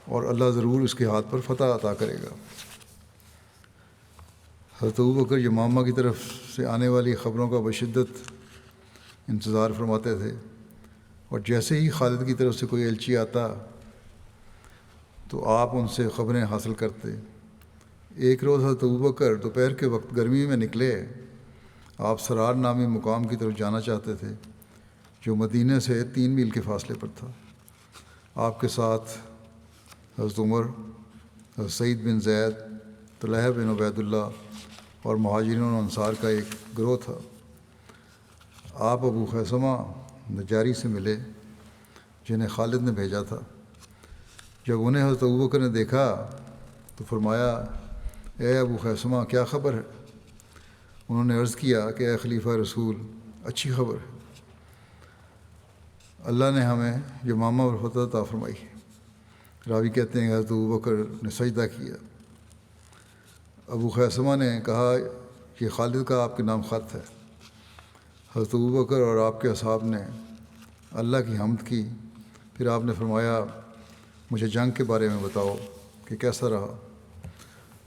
اور اللہ ضرور اس کے ہاتھ پر فتح عطا کرے گا۔ حضرت ابوبکر یمامہ کی طرف سے آنے والی خبروں کا بشدت انتظار فرماتے تھے، اور جیسے ہی خالد کی طرف سے کوئی ایلچی آتا تو آپ ان سے خبریں حاصل کرتے۔ ایک روز حضرت ابوبکر دوپہر کے وقت گرمی میں نکلے۔ آپ سرار نامی مقام کی طرف جانا چاہتے تھے جو مدینہ سے 3 میل کے فاصلے پر تھا۔ آپ کے ساتھ حضرت عمر، حضرت سعید بن زید، طلحہ بن عبید اللہ اور مہاجرین و انصار کا ایک گروہ تھا۔ آپ ابو خیثمہ نجاری سے ملے جنہیں خالد نے بھیجا تھا۔ جب انہیں حضرت ابوبکر نے دیکھا تو فرمایا، اے ابو خیثمہ، کیا خبر ہے؟ انہوں نے عرض کیا کہ اے خلیفہ رسول، اچھی خبر ہے، اللہ نے ہمیں یمامہ اور فتح عطا فرمائی ہے۔ راوی کہتے ہیں کہ حضرت ابوبکر نے سجدہ کیا۔ ابو خیثمہ نے کہا، یہ خالد کا آپ کے نام خط ہے۔ حضرت ابوبکر اور آپ کے اصحاب نے اللہ کی حمد کی۔ پھر آپ نے فرمایا، مجھے جنگ کے بارے میں بتاؤ کہ کیسا رہا۔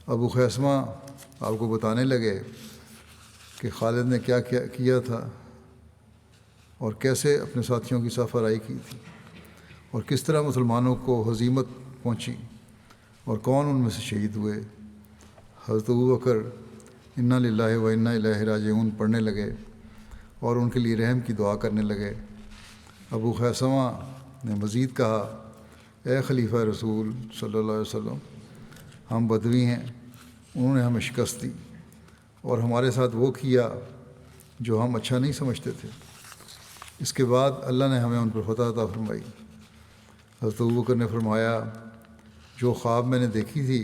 ابو خیثمہ آپ کو بتانے لگے کہ خالد نے کیا کیا تھا اور کیسے اپنے ساتھیوں کی صف آرائی کی تھی، اور کس طرح مسلمانوں کو ہزیمت پہنچی اور کون ان میں سے شہید ہوئے۔ حضرت ابوبکر انا للہ و انا الیہ راجعون پڑھنے لگے اور ان کے لیے رحم کی دعا کرنے لگے۔ ابو خیثمہ نے مزید کہا، اے خلیفہ رسول صلی اللہ علیہ وسلم، ہم بدوی ہیں، انہوں نے ہمیں شکست دی اور ہمارے ساتھ وہ کیا جو ہم اچھا نہیں سمجھتے تھے۔ اس کے بعد اللہ نے ہمیں ان پر فتح عطا فرمائی۔ حضرت ابوبکر نے فرمایا، جو خواب میں نے دیکھی تھی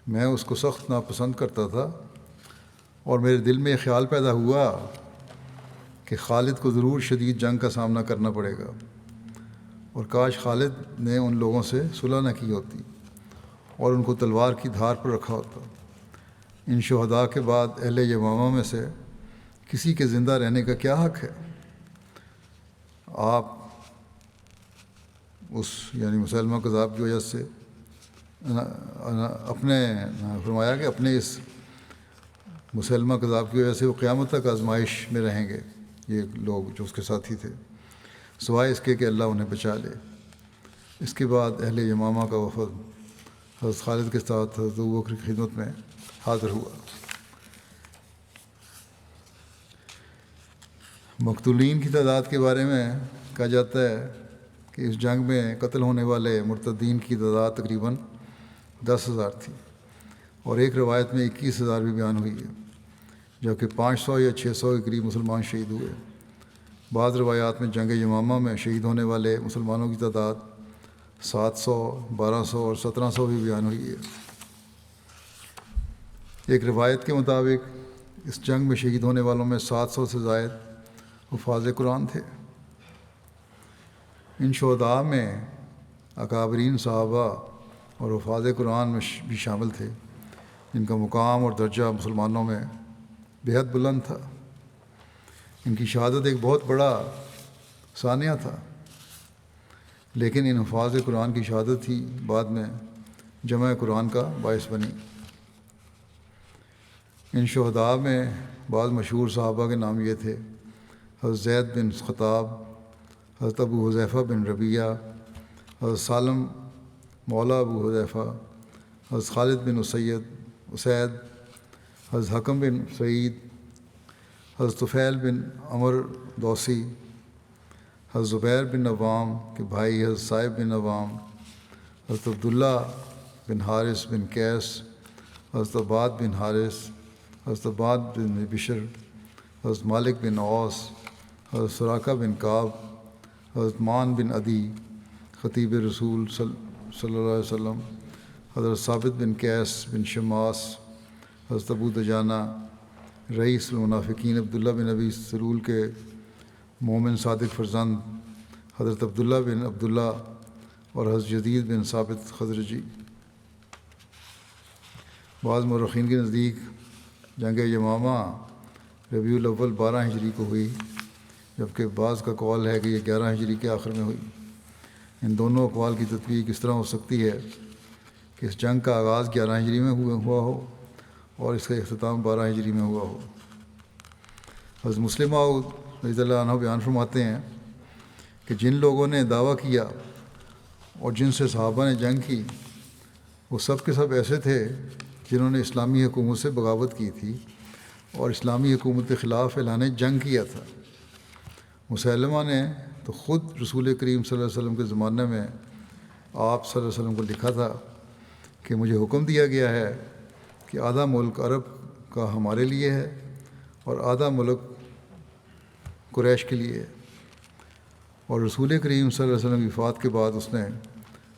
میں اس کو سخت ناپسند کرتا تھا، اور میرے دل میں یہ خیال پیدا ہوا کہ خالد کو ضرور شدید جنگ کا سامنا کرنا پڑے گا، اور کاش خالد نے ان لوگوں سے صلح نہ کی ہوتی اور ان کو تلوار کی دھار پر رکھا ہوتا۔ ان شہداء کے بعد اہل یمامہ میں سے کسی کے زندہ رہنے کا کیا حق ہے؟ آپ اس مسلمہ کذاب کی وجہ سے فرمایا کہ اپنے اس مسلمہ کذاب کی وجہ سے وہ قیامت تک آزمائش میں رہیں گے، یہ لوگ جو اس کے ساتھی تھے، سوائے اس کے کہ اللہ انہیں بچا لے۔ اس کے بعد اہل یمامہ کا وفد حضرت خالد کے ساتھ حضرت ابوبکر کی خدمت میں حاضر ہوا۔ مقتولین کی تعداد کے بارے میں کہا جاتا ہے کہ اس جنگ میں قتل ہونے والے مرتدین کی تعداد تقریباً 10,000 تھی، اور ایک روایت میں 21,000 بھی بیان ہوئی ہے، جبکہ 500 یا 600 کے قریب مسلمان شہید ہوئے۔ بعض روایات میں جنگ یمامہ میں شہید ہونے والے مسلمانوں کی تعداد 700، 1200 اور 1700 بھی بیان ہوئی ہے۔ ایک روایت کے مطابق اس جنگ میں شہید ہونے والوں میں 700 سے زائد حفاظ قرآن تھے۔ ان شہداء میں اکابرین صحابہ اور حفاظ قرآن میں بھی شامل تھے، جن کا مقام اور درجہ مسلمانوں میں بے حد بلند تھا۔ ان کی شہادت ایک بہت بڑا ثانیہ تھا، لیکن ان حفاظ قرآن کی شہادت ہی بعد میں جمع قرآن کا باعث بنی۔ ان شہداء میں بعض مشہور صحابہ کے نام یہ تھے: حضرت زید بن خطاب، حضرت ابو حذیفہ بن ربیعہ، حضرت سالم مولا ابو حذیفہ، حضرت خالد بن اسید، حضرت حکم بن سعید، حضرت طفیل بن عمر دوسی، حضرت زبیر بن عوام کے بھائی حضرت صائب بن عوام، حضرت عبداللہ بن حارث بن قیس، حضرت عباد بن حارث، حضرت عباد بن بشر، حضرت مالک بن اوس، حضرت سراقہ بن کعب، حضرت مان بن عدی خطیب رسول صلی اللہ علیہ وسلم، حضرت ثابت بن قیس بن شماس، حضرت ابو دجانہ رئیس المنافقین عبداللہ بن ابی سلول کے مومن صادق فرزند، حضرت عبداللہ بن عبداللہ اور حضرت جدید بن ثابت خزرجی۔ بعض مورخین کے نزدیک جنگ یمامہ ربیع الاول 12 ہجری کو ہوئی، جبکہ بعض کا قول ہے کہ یہ 11 ہجری کے آخر میں ہوئی۔ ان دونوں اقوال کی تطبیق اس طرح ہو سکتی ہے کہ اس جنگ کا آغاز 11 ہجری میں ہوا ہو اور اس کا اختتام 12 ہجری میں ہوا ہو۔ حضرت مسلم موعود رضی اللہ عنہ بیان فرماتے ہیں کہ جن لوگوں نے دعویٰ کیا اور جن سے صحابہ نے جنگ کی، وہ سب کے سب ایسے تھے جنہوں نے اسلامی حکومت سے بغاوت کی تھی اور اسلامی حکومت کے خلاف اعلان جنگ کیا تھا۔ مسلمہ نے تو خود رسول کریم صلی اللہ علیہ وسلم کے زمانے میں آپ صلی اللہ علیہ وسلم کو لکھا تھا کہ مجھے حکم دیا گیا ہے کہ آدھا ملک عرب کا ہمارے لیے ہے اور آدھا ملک قریش کے لیے ہے۔ اور رسول کریم صلی اللہ علیہ وسلم کی وفات کے بعد اس نے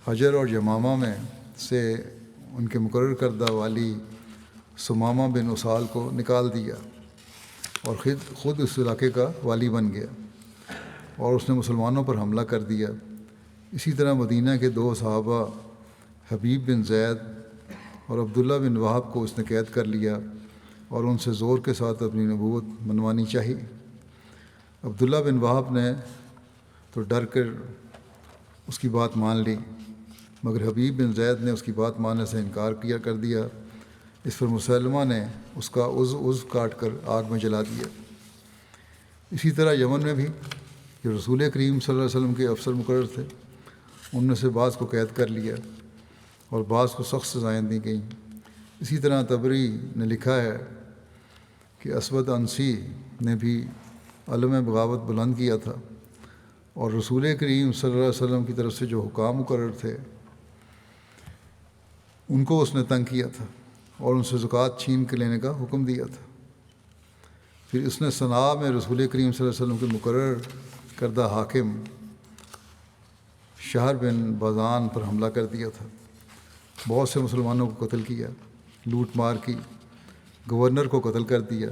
حجر اور یمامہ میں سے ان کے مقرر کردہ والی ثمامہ بن اسال کو نکال دیا اور خود اس علاقے کا والی بن گیا، اور اس نے مسلمانوں پر حملہ کر دیا۔ اسی طرح مدینہ کے 2 صحابہ حبیب بن زید اور عبداللہ بن وہب کو اس نے قید کر لیا اور ان سے زور کے ساتھ اپنی نبوت منوانی چاہی۔ عبداللہ بن وہب نے تو ڈر کر اس کی بات مان لی، مگر حبیب بن زید نے اس کی بات ماننے سے انکار کر دیا۔ اس پر مسلمہ نے اس کا عضو کاٹ کر آگ میں جلا دیا۔ اسی طرح یمن میں بھی جو رسول کریم صلی اللہ علیہ وسلم کے افسر مقرر تھے، ان میں سے بعض کو قید کر لیا اور بعض کو سخت سزائیں دی گئیں۔ اسی طرح طبری نے لکھا ہے کہ اسود انسی نے بھی علم بغاوت بلند کیا تھا اور رسول کریم صلی اللہ علیہ وسلم کی طرف سے جو حکام مقرر تھے ان کو اس نے تنگ کیا تھا اور ان سے زکوٰۃ چھین کے لینے کا حکم دیا تھا۔ پھر اس نے صنعاء میں رسول کریم صلی اللہ علیہ وسلم کے مقرر کردہ حاکم شہر بن بازان پر حملہ کر دیا تھا، بہت سے مسلمانوں کو قتل کیا، لوٹ مار کی، گورنر کو قتل کر دیا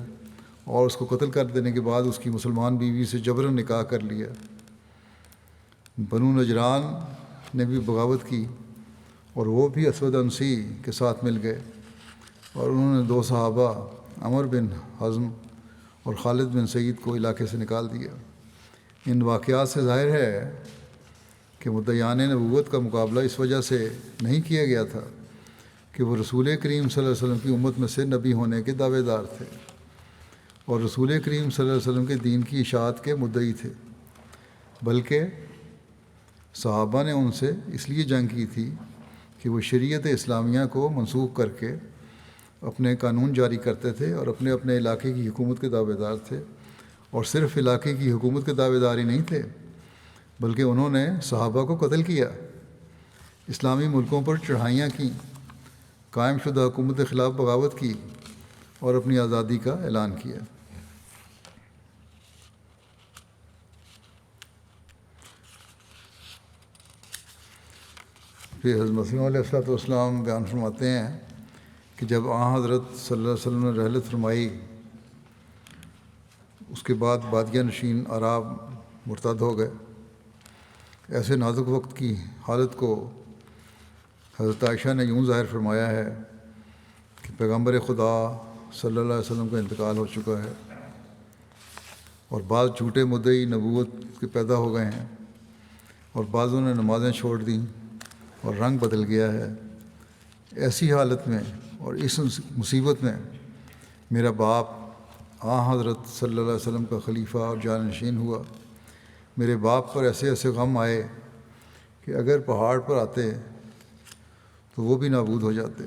اور اس کو قتل کر دینے کے بعد اس کی مسلمان بیوی سے جبراً نکاح کر لیا۔ بنو نجران نے بھی بغاوت کی اور وہ بھی اسود انسی کے ساتھ مل گئے اور انہوں نے 2 صحابہ عمر بن حزم اور خالد بن سعید کو علاقے سے نکال دیا۔ ان واقعات سے ظاہر ہے کہ مدعیان نبوت کا مقابلہ اس وجہ سے نہیں کیا گیا تھا کہ وہ رسول کریم صلی اللہ علیہ وسلم کی امت میں سے نبی ہونے کے دعوے دار تھے اور رسول کریم صلی اللہ علیہ وسلم کے دین کی اشاعت کے مدعی تھے، بلکہ صحابہ نے ان سے اس لیے جنگ کی تھی کہ وہ شریعت اسلامیہ کو منسوخ کر کے اپنے قانون جاری کرتے تھے اور اپنے اپنے علاقے کی حکومت کے دعوے دار تھے، اور صرف علاقے کی حکومت کے دعوے دار ہی نہیں تھے بلکہ انہوں نے صحابہ کو قتل کیا، اسلامی ملکوں پر چڑھائیاں کیں، قائم شدہ حکومت کے خلاف بغاوت کی اور اپنی آزادی کا اعلان کیا۔ پھر حضرت مسیح علیہ والسلام بیان فرماتے ہیں کہ جب حضرت صلی اللہ علیہ وسلم نے رحلت فرمائی، اس کے بعد بادیہ نشین عرب مرتد ہو گئے۔ ایسے نازک وقت کی حالت کو حضرت عائشہ نے یوں ظاہر فرمایا ہے کہ پیغمبر خدا صلی اللہ علیہ وسلم کا انتقال ہو چکا ہے، اور بعض جھوٹے مدعی نبوت کے پیدا ہو گئے ہیں، اور بعضوں نے نمازیں چھوڑ دیں اور رنگ بدل گیا ہے۔ ایسی حالت میں اور اس مصیبت میں میرا باپ حضرت صلی اللہ علیہ وسلم کا خلیفہ اور جانشین ہوا۔ میرے باپ پر ایسے ایسے غم آئے کہ اگر پہاڑ پر آتے تو وہ بھی نابود ہو جاتے۔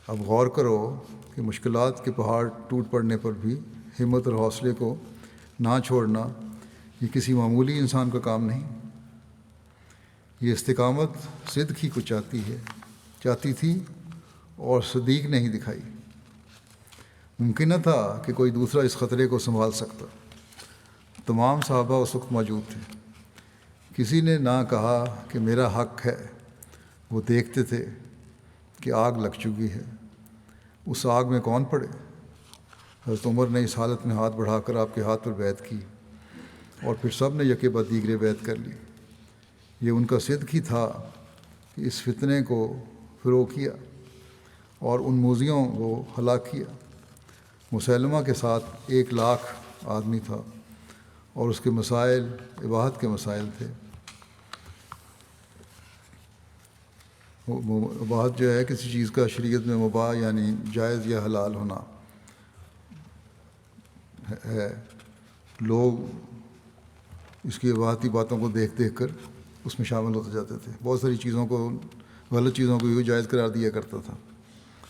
اب غور کرو کہ مشکلات کے پہاڑ ٹوٹ پڑنے پر بھی ہمت اور حوصلے کو نہ چھوڑنا یہ کسی معمولی انسان کا کام نہیں۔ یہ استقامت صدق ہی کو چاہتی تھی اور صدیق نے ہی دکھائی۔ ممکن نہ تھا کہ کوئی دوسرا اس خطرے کو سنبھال سکتا۔ تمام صحابہ اس وقت موجود تھے، کسی نے نہ کہا کہ میرا حق ہے۔ وہ دیکھتے تھے کہ آگ لگ چکی ہے، اس آگ میں کون پڑے؟ حضرت عمر نے اس حالت میں ہاتھ بڑھا کر آپ کے ہاتھ پر بیعت کی، اور پھر سب نے یکے بعد دیگرے بیعت کر لی۔ یہ ان کا صدق ہی تھا کہ اس فتنے کو فروغ کیا اور ان موذیوں کو ہلاک کیا۔ مسیلمہ کے ساتھ 1,00,000 آدمی تھا، اور اس کے مسائل اباحت کے مسائل تھے۔ اباحت جو ہے کسی چیز کا شریعت میں مباح یعنی جائز یا حلال ہونا ہے۔ لوگ اس کی اباحتی باتوں کو دیکھ دیکھ کر اس میں شامل ہوتے جاتے تھے۔ بہت ساری چیزوں کو، غلط چیزوں کو بھی جائز قرار دیا کرتا تھا،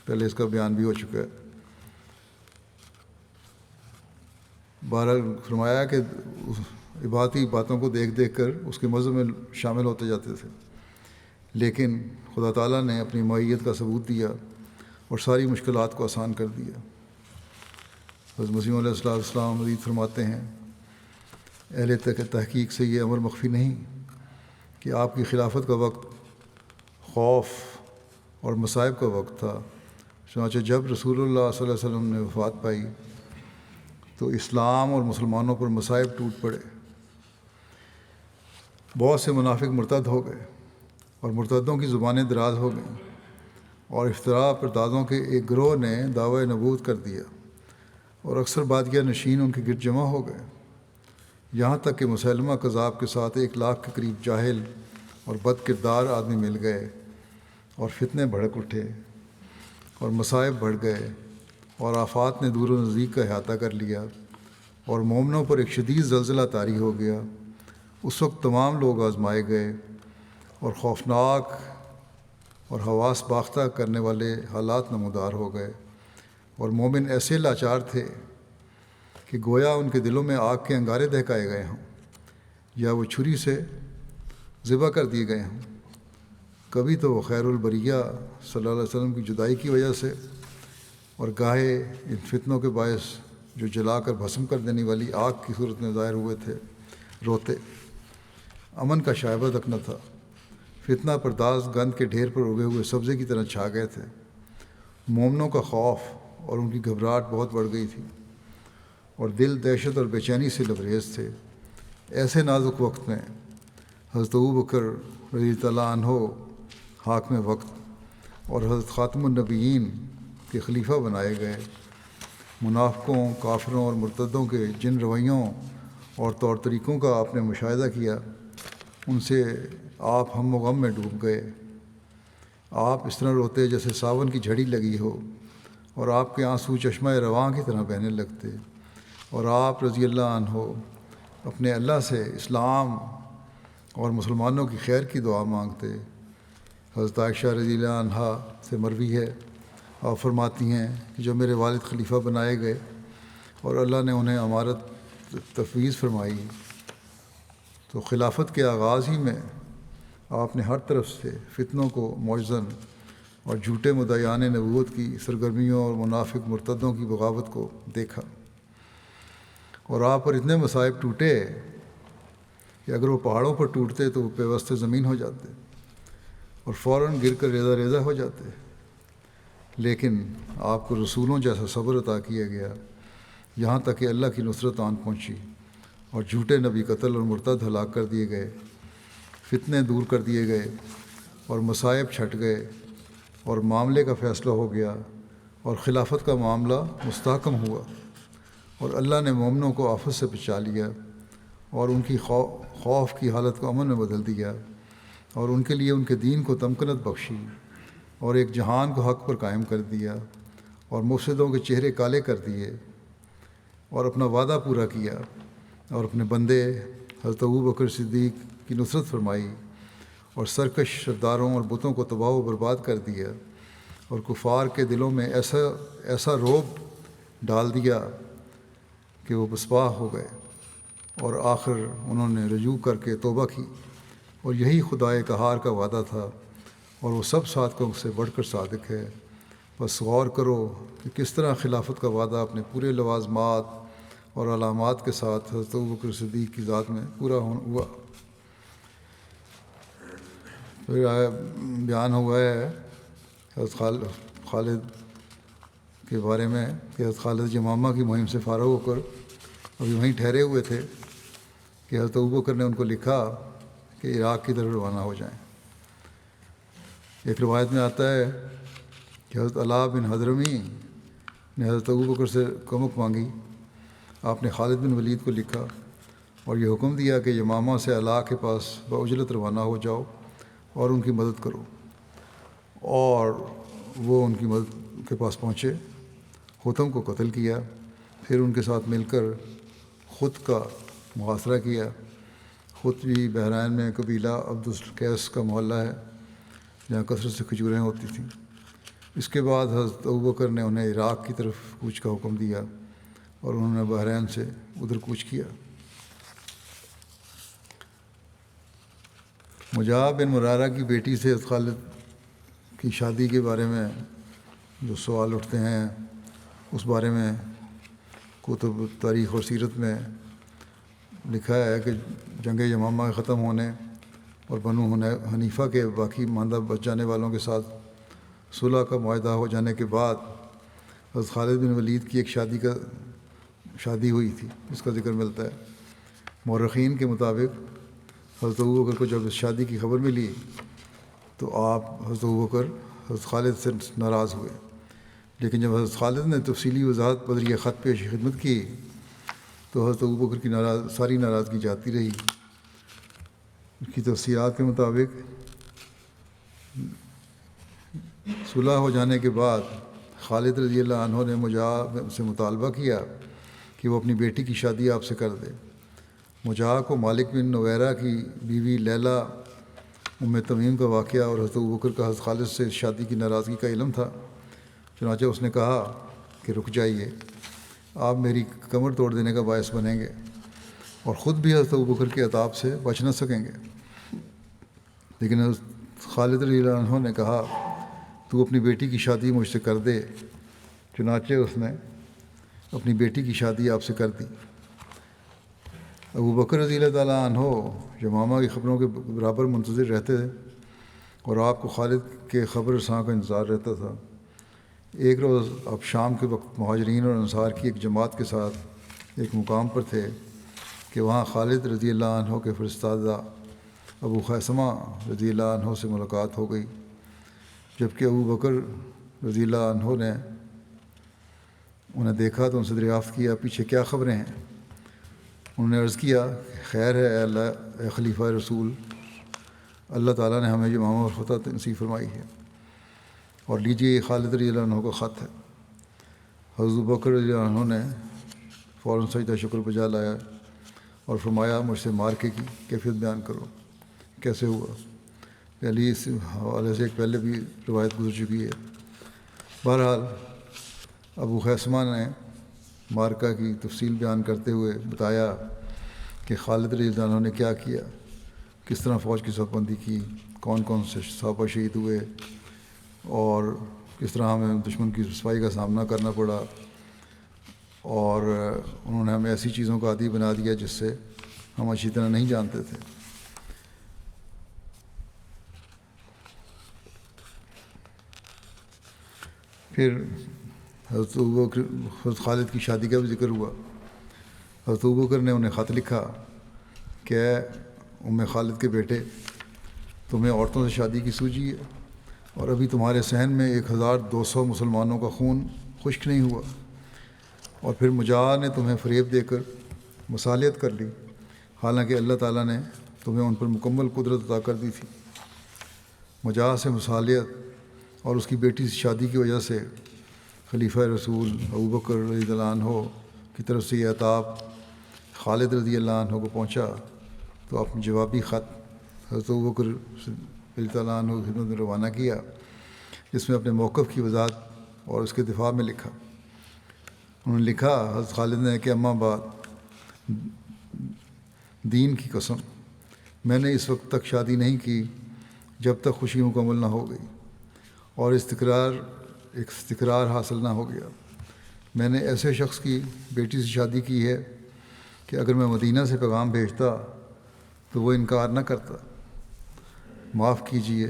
پہلے اس کا بیان بھی ہو چکا ہے۔ بہرحال فرمایا کہ اباحتی باتوں کو دیکھ دیکھ کر اس کے مذہب میں شامل ہوتے جاتے تھے، لیکن خدا تعالیٰ نے اپنی معیت کا ثبوت دیا اور ساری مشکلات کو آسان کر دیا۔ حضرت مسیح علیہ السلام مزید فرماتے ہیں، اہل تحقیق سے یہ امر مخفی نہیں کہ آپ کی خلافت کا وقت خوف اور مصائب کا وقت تھا۔ چنانچہ جب رسول اللہ صلی اللہ علیہ وسلم نے وفات پائی تو اسلام اور مسلمانوں پر مصائب ٹوٹ پڑے۔ بہت سے منافق مرتد ہو گئے، اور مرتدوں کی زبانیں دراز ہو گئیں، اور افتراء پردازوں کے ایک گروہ نے دعوی نبوت کر دیا، اور اکثر بادیہ نشین ان کے گرد جمع ہو گئے، یہاں تک کہ مسیلمہ کذاب کے ساتھ 1,00,000 کے قریب جاہل اور بد کردار آدمی مل گئے، اور فتنے بھڑک اٹھے، اور مصائب بڑھ گئے، اور آفات نے دور و نزدیک کا احاطہ کر لیا، اور مومنوں پر ایک شدید زلزلہ طاری ہو گیا۔ اس وقت تمام لوگ آزمائے گئے، اور خوفناک اور حواس باختہ کرنے والے حالات نمودار ہو گئے، اور مومن ایسے لاچار تھے کہ گویا ان کے دلوں میں آگ کے انگارے دہکائے گئے ہوں، یا وہ چھری سے ذبح کر دیے گئے ہوں۔ کبھی تو وہ خیر البریہ صلی اللہ علیہ وسلم کی جدائی کی وجہ سے، اور گاہے ان فتنوں کے باعث جو جلا کر بھسم کر دینے والی آگ کی صورت میں ظاہر ہوئے تھے، روتے۔ امن کا شائبہ تک نہ تھا، فتنہ پرداز گند کے ڈھیر پر اگے ہوئے سبزے کی طرح چھا گئے تھے۔ مومنوں کا خوف اور ان کی گھبراہٹ بہت بڑھ گئی تھی، اور دل دہشت اور بے چینی سے لبریز تھے۔ ایسے نازک وقت میں حضرت ابوبکر رضی اللہ عنہ حاکم وقت اور حضرت خاتم النبیین کے خلیفہ بنائے گئے۔ منافقوں، کافروں اور مرتدوں کے جن رویوں اور طور طریقوں کا آپ نے مشاہدہ کیا، ان سے آپ ہم و غم میں ڈوب گئے۔ آپ اس طرح روتے جیسے ساون کی جھڑی لگی ہو، اور آپ کے آنسو چشمہ رواں کی طرح بہنے لگتے، اور آپ رضی اللہ عنہ اپنے اللہ سے اسلام اور مسلمانوں کی خیر کی دعا مانگتے۔ حضرت عائشہ رضی اللہ عنہا سے مروی ہے، آپ فرماتی ہیں کہ جب میرے والد خلیفہ بنائے گئے اور اللہ نے انہیں امارت تفویض فرمائی، تو خلافت کے آغاز ہی میں آپ نے ہر طرف سے فتنوں کو معجزن اور جھوٹے مدعیان نبوت کی سرگرمیوں اور منافق مرتدوں کی بغاوت کو دیکھا، اور آپ پر اتنے مصائب ٹوٹے کہ اگر وہ پہاڑوں پر ٹوٹتے تو وہ پیوستے زمین ہو جاتے اور فوراً گر کر ریزہ ریزہ ہو جاتے، لیکن آپ کو رسولوں جیسا صبر عطا کیا گیا، یہاں تک کہ اللہ کی نصرت آن پہنچی اور جھوٹے نبی قتل اور مرتد ہلاک کر دیے گئے، فتنے دور کر دیے گئے اور مصائب چھٹ گئے اور معاملے کا فیصلہ ہو گیا اور خلافت کا معاملہ مستحکم ہوا، اور اللہ نے مومنوں کو آفت سے بچا لیا اور ان کی خوف کی حالت کو امن میں بدل دیا، اور ان کے لیے ان کے دین کو تمکنت بخشی اور ایک جہان کو حق پر قائم کر دیا اور مفسدوں کے چہرے کالے کر دیے اور اپنا وعدہ پورا کیا اور اپنے بندے حضرت ابوبکر صدیق کی نصرت فرمائی اور سرکش سرداروں اور بتوں کو تباہ و برباد کر دیا اور کفار کے دلوں میں ایسا رعب ڈال دیا کہ وہ بسپاہ ہو گئے، اور آخر انہوں نے رجوع کر کے توبہ کی، اور یہی خدائے قہار کا وعدہ تھا اور وہ سب صادقوں سے بڑھ کر صادق ہے۔ بس غور کرو کہ کس طرح خلافت کا وعدہ اپنے پورے لوازمات اور علامات کے ساتھ حضرت ابوبکر صدیق کی ذات میں پورا ہوا۔ پھر بیان ہوا ہے حضرت خالد کے بارے میں کہ حضرت خالد یمامہ کی مہم سے فارغ ہو کر ابھی وہیں ٹھہرے ہوئے تھے کہ حضرت ابوبکر نے ان کو لکھا کہ عراق کی طرف روانہ ہو جائیں۔ ایک روایت میں آتا ہے کہ حضرت علاء بن حضرمی نے حضرت ابوبکر سے کمک مانگی، آپ نے خالد بن ولید کو لکھا اور یہ حکم دیا کہ یمامہ سے علاء کے پاس باعجلت روانہ ہو جاؤ اور ان کی مدد کرو، اور وہ ان کی مدد کے پاس پہنچے، حتم کو قتل کیا، پھر ان کے ساتھ مل کر خود کا محاصرہ کیا۔ خود بھی بحرین میں قبیلہ عبد القیس کا محلہ ہے جہاں کثرت سے کھجوریں ہوتی تھیں۔ اس کے بعد حضرت ابوبکر نے انہیں عراق کی طرف کوچ کا حکم دیا اور انہوں نے بحرین سے ادھر کوچ کیا۔ مجاہ بن مرارہ کی بیٹی سے حضرت خالد کی شادی کے بارے میں جو سوال اٹھتے ہیں، اس بارے میں کتب تاریخ اور سیرت میں لکھا ہے کہ جنگ یمامہ کے ختم ہونے اور بنو حنیفہ کے باقی ماندہ بچ جانے والوں کے ساتھ صلح کا معاہدہ ہو جانے کے بعد حضرت خالد بن ولید کی ایک شادی ہوئی تھی، اس کا ذکر ملتا ہے۔ مورخین کے مطابق حضرت ابوبکر کو جب اس شادی کی خبر ملی تو آپ حضرت ابوبکر حضرت خالد سے ناراض ہوئے، لیکن جب حضرت خالد نے تفصیلی وضاحت بدریہ خط پیش خدمت کی تو حضرت ابوبکر کی ساری ناراضگی جاتی رہی۔ اس کی تفصیلات کے مطابق صلح ہو جانے کے بعد خالد رضی اللہ عنہ نے مجاہ سے مطالبہ کیا کہ وہ اپنی بیٹی کی شادی آپ سے کر دے۔ مجاہ کو مالک بن نویرہ کی بیوی لیلہ ام تمیم کا واقعہ اور حضرت ابوبکر کا حضرت خالد سے شادی کی ناراضگی کا علم تھا، چنانچہ اس نے کہا کہ رک جائیے، آپ میری کمر توڑ دینے کا باعث بنیں گے اور خود بھی حضرت ابوبکر کے عتاب سے بچ نہ سکیں گے۔ لیکن حضرت خالد رضی اللہ عنہ نے کہا تو اپنی بیٹی کی شادی مجھ سے کر دے، چنانچہ اس نے اپنی بیٹی کی شادی آپ سے کر دی۔ ابوبکر رضی اللہ تعالیٰ عنہ یمامہ کی خبروں کے برابر منتظر رہتے تھے اور آپ کو خالد کے خبر رساں کا انتظار رہتا تھا۔ ایک روز آپ شام کے وقت مہاجرین اور انصار کی ایک جماعت کے ساتھ ایک مقام پر تھے کہ وہاں خالد رضی اللہ عنہ کے فرزندہ ابو خیثمہ رضی اللہ عنہ سے ملاقات ہو گئی۔ جبکہ ابوبکر رضی اللہ عنہ نے انہیں دیکھا تو ان سے دریافت کیا پیچھے کیا خبریں ہیں؟ انہوں نے عرض کیا خیر ہے اے اللہ، اے خلیفہ رسول، اللہ تعالیٰ نے ہمیں یمامہ اور فتح نصیب فرمائی ہے، اور لیجیے یہ خالد رضی اللہ عنہ کا خط ہے۔ حضرت ابوبکر رضی اللہ عنہ نے فوراً سجدہ شکر بجا لایا اور فرمایا مجھ سے مارکے کی کیفیت بیان کرو، کیسے ہوا؟ پہلی اس حوالے سے ایک پہلے بھی روایت گزر چکی ہے۔ بہرحال ابو خیثمہ نے مارکہ کی تفصیل بیان کرتے ہوئے بتایا کہ خالد رضی اللہ عنہ نے کیا کیا، کس طرح فوج کی صف بندی کی، کون کون سے صحابہ شہید ہوئے اور کس طرح ہمیں دشمن کی رسوائی کا سامنا کرنا پڑا، اور انہوں نے ہمیں ایسی چیزوں کا عادی بنا دیا جس سے ہم اچھی طرح نہیں جانتے تھے۔ پھر حضرت خالد کی شادی کا بھی ذکر ہوا۔ حضرت ابوبکر نے انہیں خط لکھا کہ اے ام خالد کے بیٹے، تمہیں عورتوں سے شادی کی سوجی ہے، اور ابھی تمہارے صحن میں 1200 مسلمانوں کا خون خشک نہیں ہوا، اور پھر مجاہ نے تمہیں فریب دے کر مصالحت کر لی، حالانکہ اللہ تعالیٰ نے تمہیں ان پر مکمل قدرت عطا کر دی تھی۔ مجاہ سے مصالحت اور اس کی بیٹی سے شادی کی وجہ سے خلیفہ رسول ابوبکر رضی اللہ عنہ کی طرف سے یہ عتاب خالد رضی اللہ عنہ کو پہنچا، تو اپنے جوابی خط حضرت ابوبکر رضی اللہ عنہ کی خدمت میں روانہ کیا، جس میں اپنے موقف کی وضاحت اور اس کے دفاع میں لکھا۔ انہوں نے لکھا، حضرت خالد نے کہ اما بعد، دین کی قسم، میں نے اس وقت تک شادی نہیں کی جب تک خوشی مکمل نہ ہو گئی اور استقرار حاصل نہ ہو گیا۔ میں نے ایسے شخص کی بیٹی سے شادی کی ہے کہ اگر میں مدینہ سے پیغام بھیجتا تو وہ انکار نہ کرتا۔ معاف کیجیے،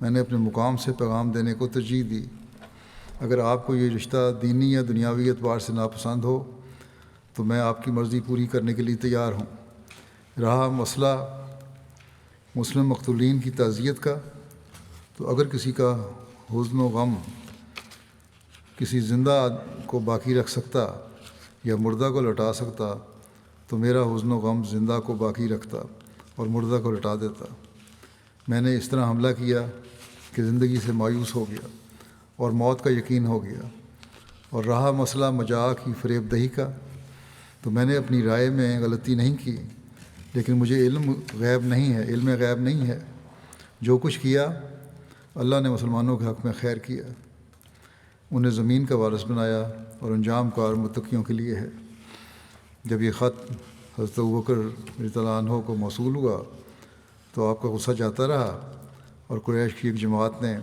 میں نے اپنے مقام سے پیغام دینے کو ترجیح دی۔ اگر آپ کو یہ رشتہ دینی یا دنیاوی اعتبار سے ناپسند ہو تو میں آپ کی مرضی پوری کرنے کے لیے تیار ہوں۔ رہا مسئلہ مسلم مقتولین کی تعزیت کا، تو اگر کسی کا حزن و غم کسی زندہ کو باقی رکھ سکتا یا مردہ کو لوٹا سکتا تو میرا حزن و غم زندہ کو باقی رکھتا اور مردہ کو لوٹا دیتا۔ میں نے اس طرح حملہ کیا کہ زندگی سے مایوس ہو گیا اور موت کا یقین ہو گیا۔ اور رہا مسئلہ مجاع کی فریب دہی کا، تو میں نے اپنی رائے میں غلطی نہیں کی، لیکن مجھے علم غیب نہیں ہے۔ جو کچھ کیا اللہ نے مسلمانوں کے حق میں خیر کیا، انہیں زمین کا وارث بنایا، اور انجام کار متقیوں کے لیے ہے۔ جب یہ خط حضرت ابوبکر رضی اللہ عنہ کو موصول ہوا تو آپ کا غصہ جاتا رہا، اور قریش کی ایک جماعت نے،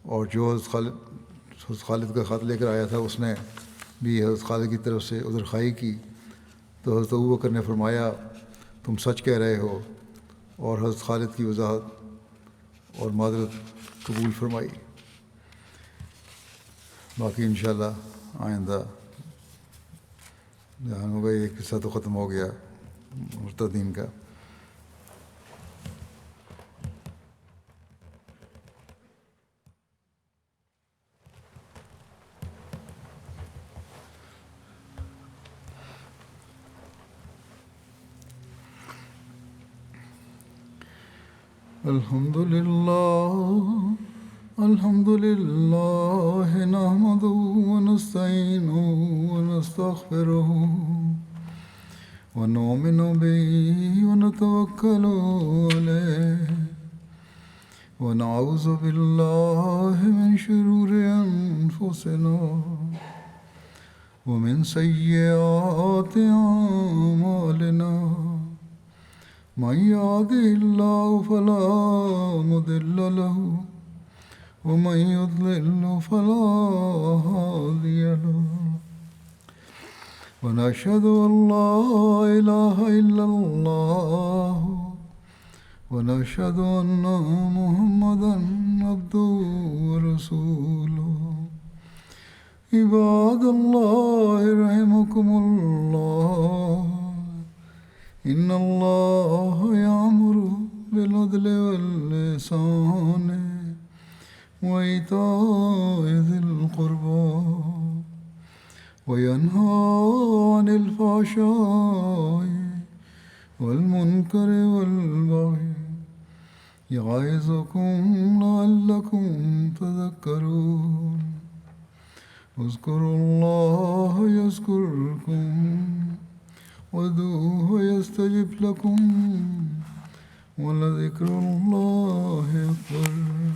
اور جو حضرت خالد کا خط لے کر آیا تھا اس نے بھی حضرت خالد کی طرف سے عذر خواہی کی، تو حضرت ابوبکر نے فرمایا تم سچ کہہ رہے ہو، اور حضرت خالد کی وضاحت اور معذرت قبول فرمائی۔ باقی انشاءاللہ آئندہ جہاں ہوگا، یہ قصہ تو ختم ہو گیا مرتدین کا۔ الحمد لله نحمده ونستعينه ونستغفره ونؤمن به ونتوكل عليه ونعوذ بالله من شرور أنفسنا ومن سيئات أعمالنا، من يهده الله فلا مضل له ومن يضلل فلا هادي له، ونشهد أن لا إله إلا الله ونشهد أن محمدا عبده ورسوله۔ عباد الله رحمكم الله، إن الله يأمر بالعدل والإحسان وإيتاء ذي القربى وينهى عن الفحشاء والمنكر والبغي يعظكم لعلكم تذكرون۔ اذكروا الله يذكركم وادعوه يستجب لكم، ولذكر الله أكبر۔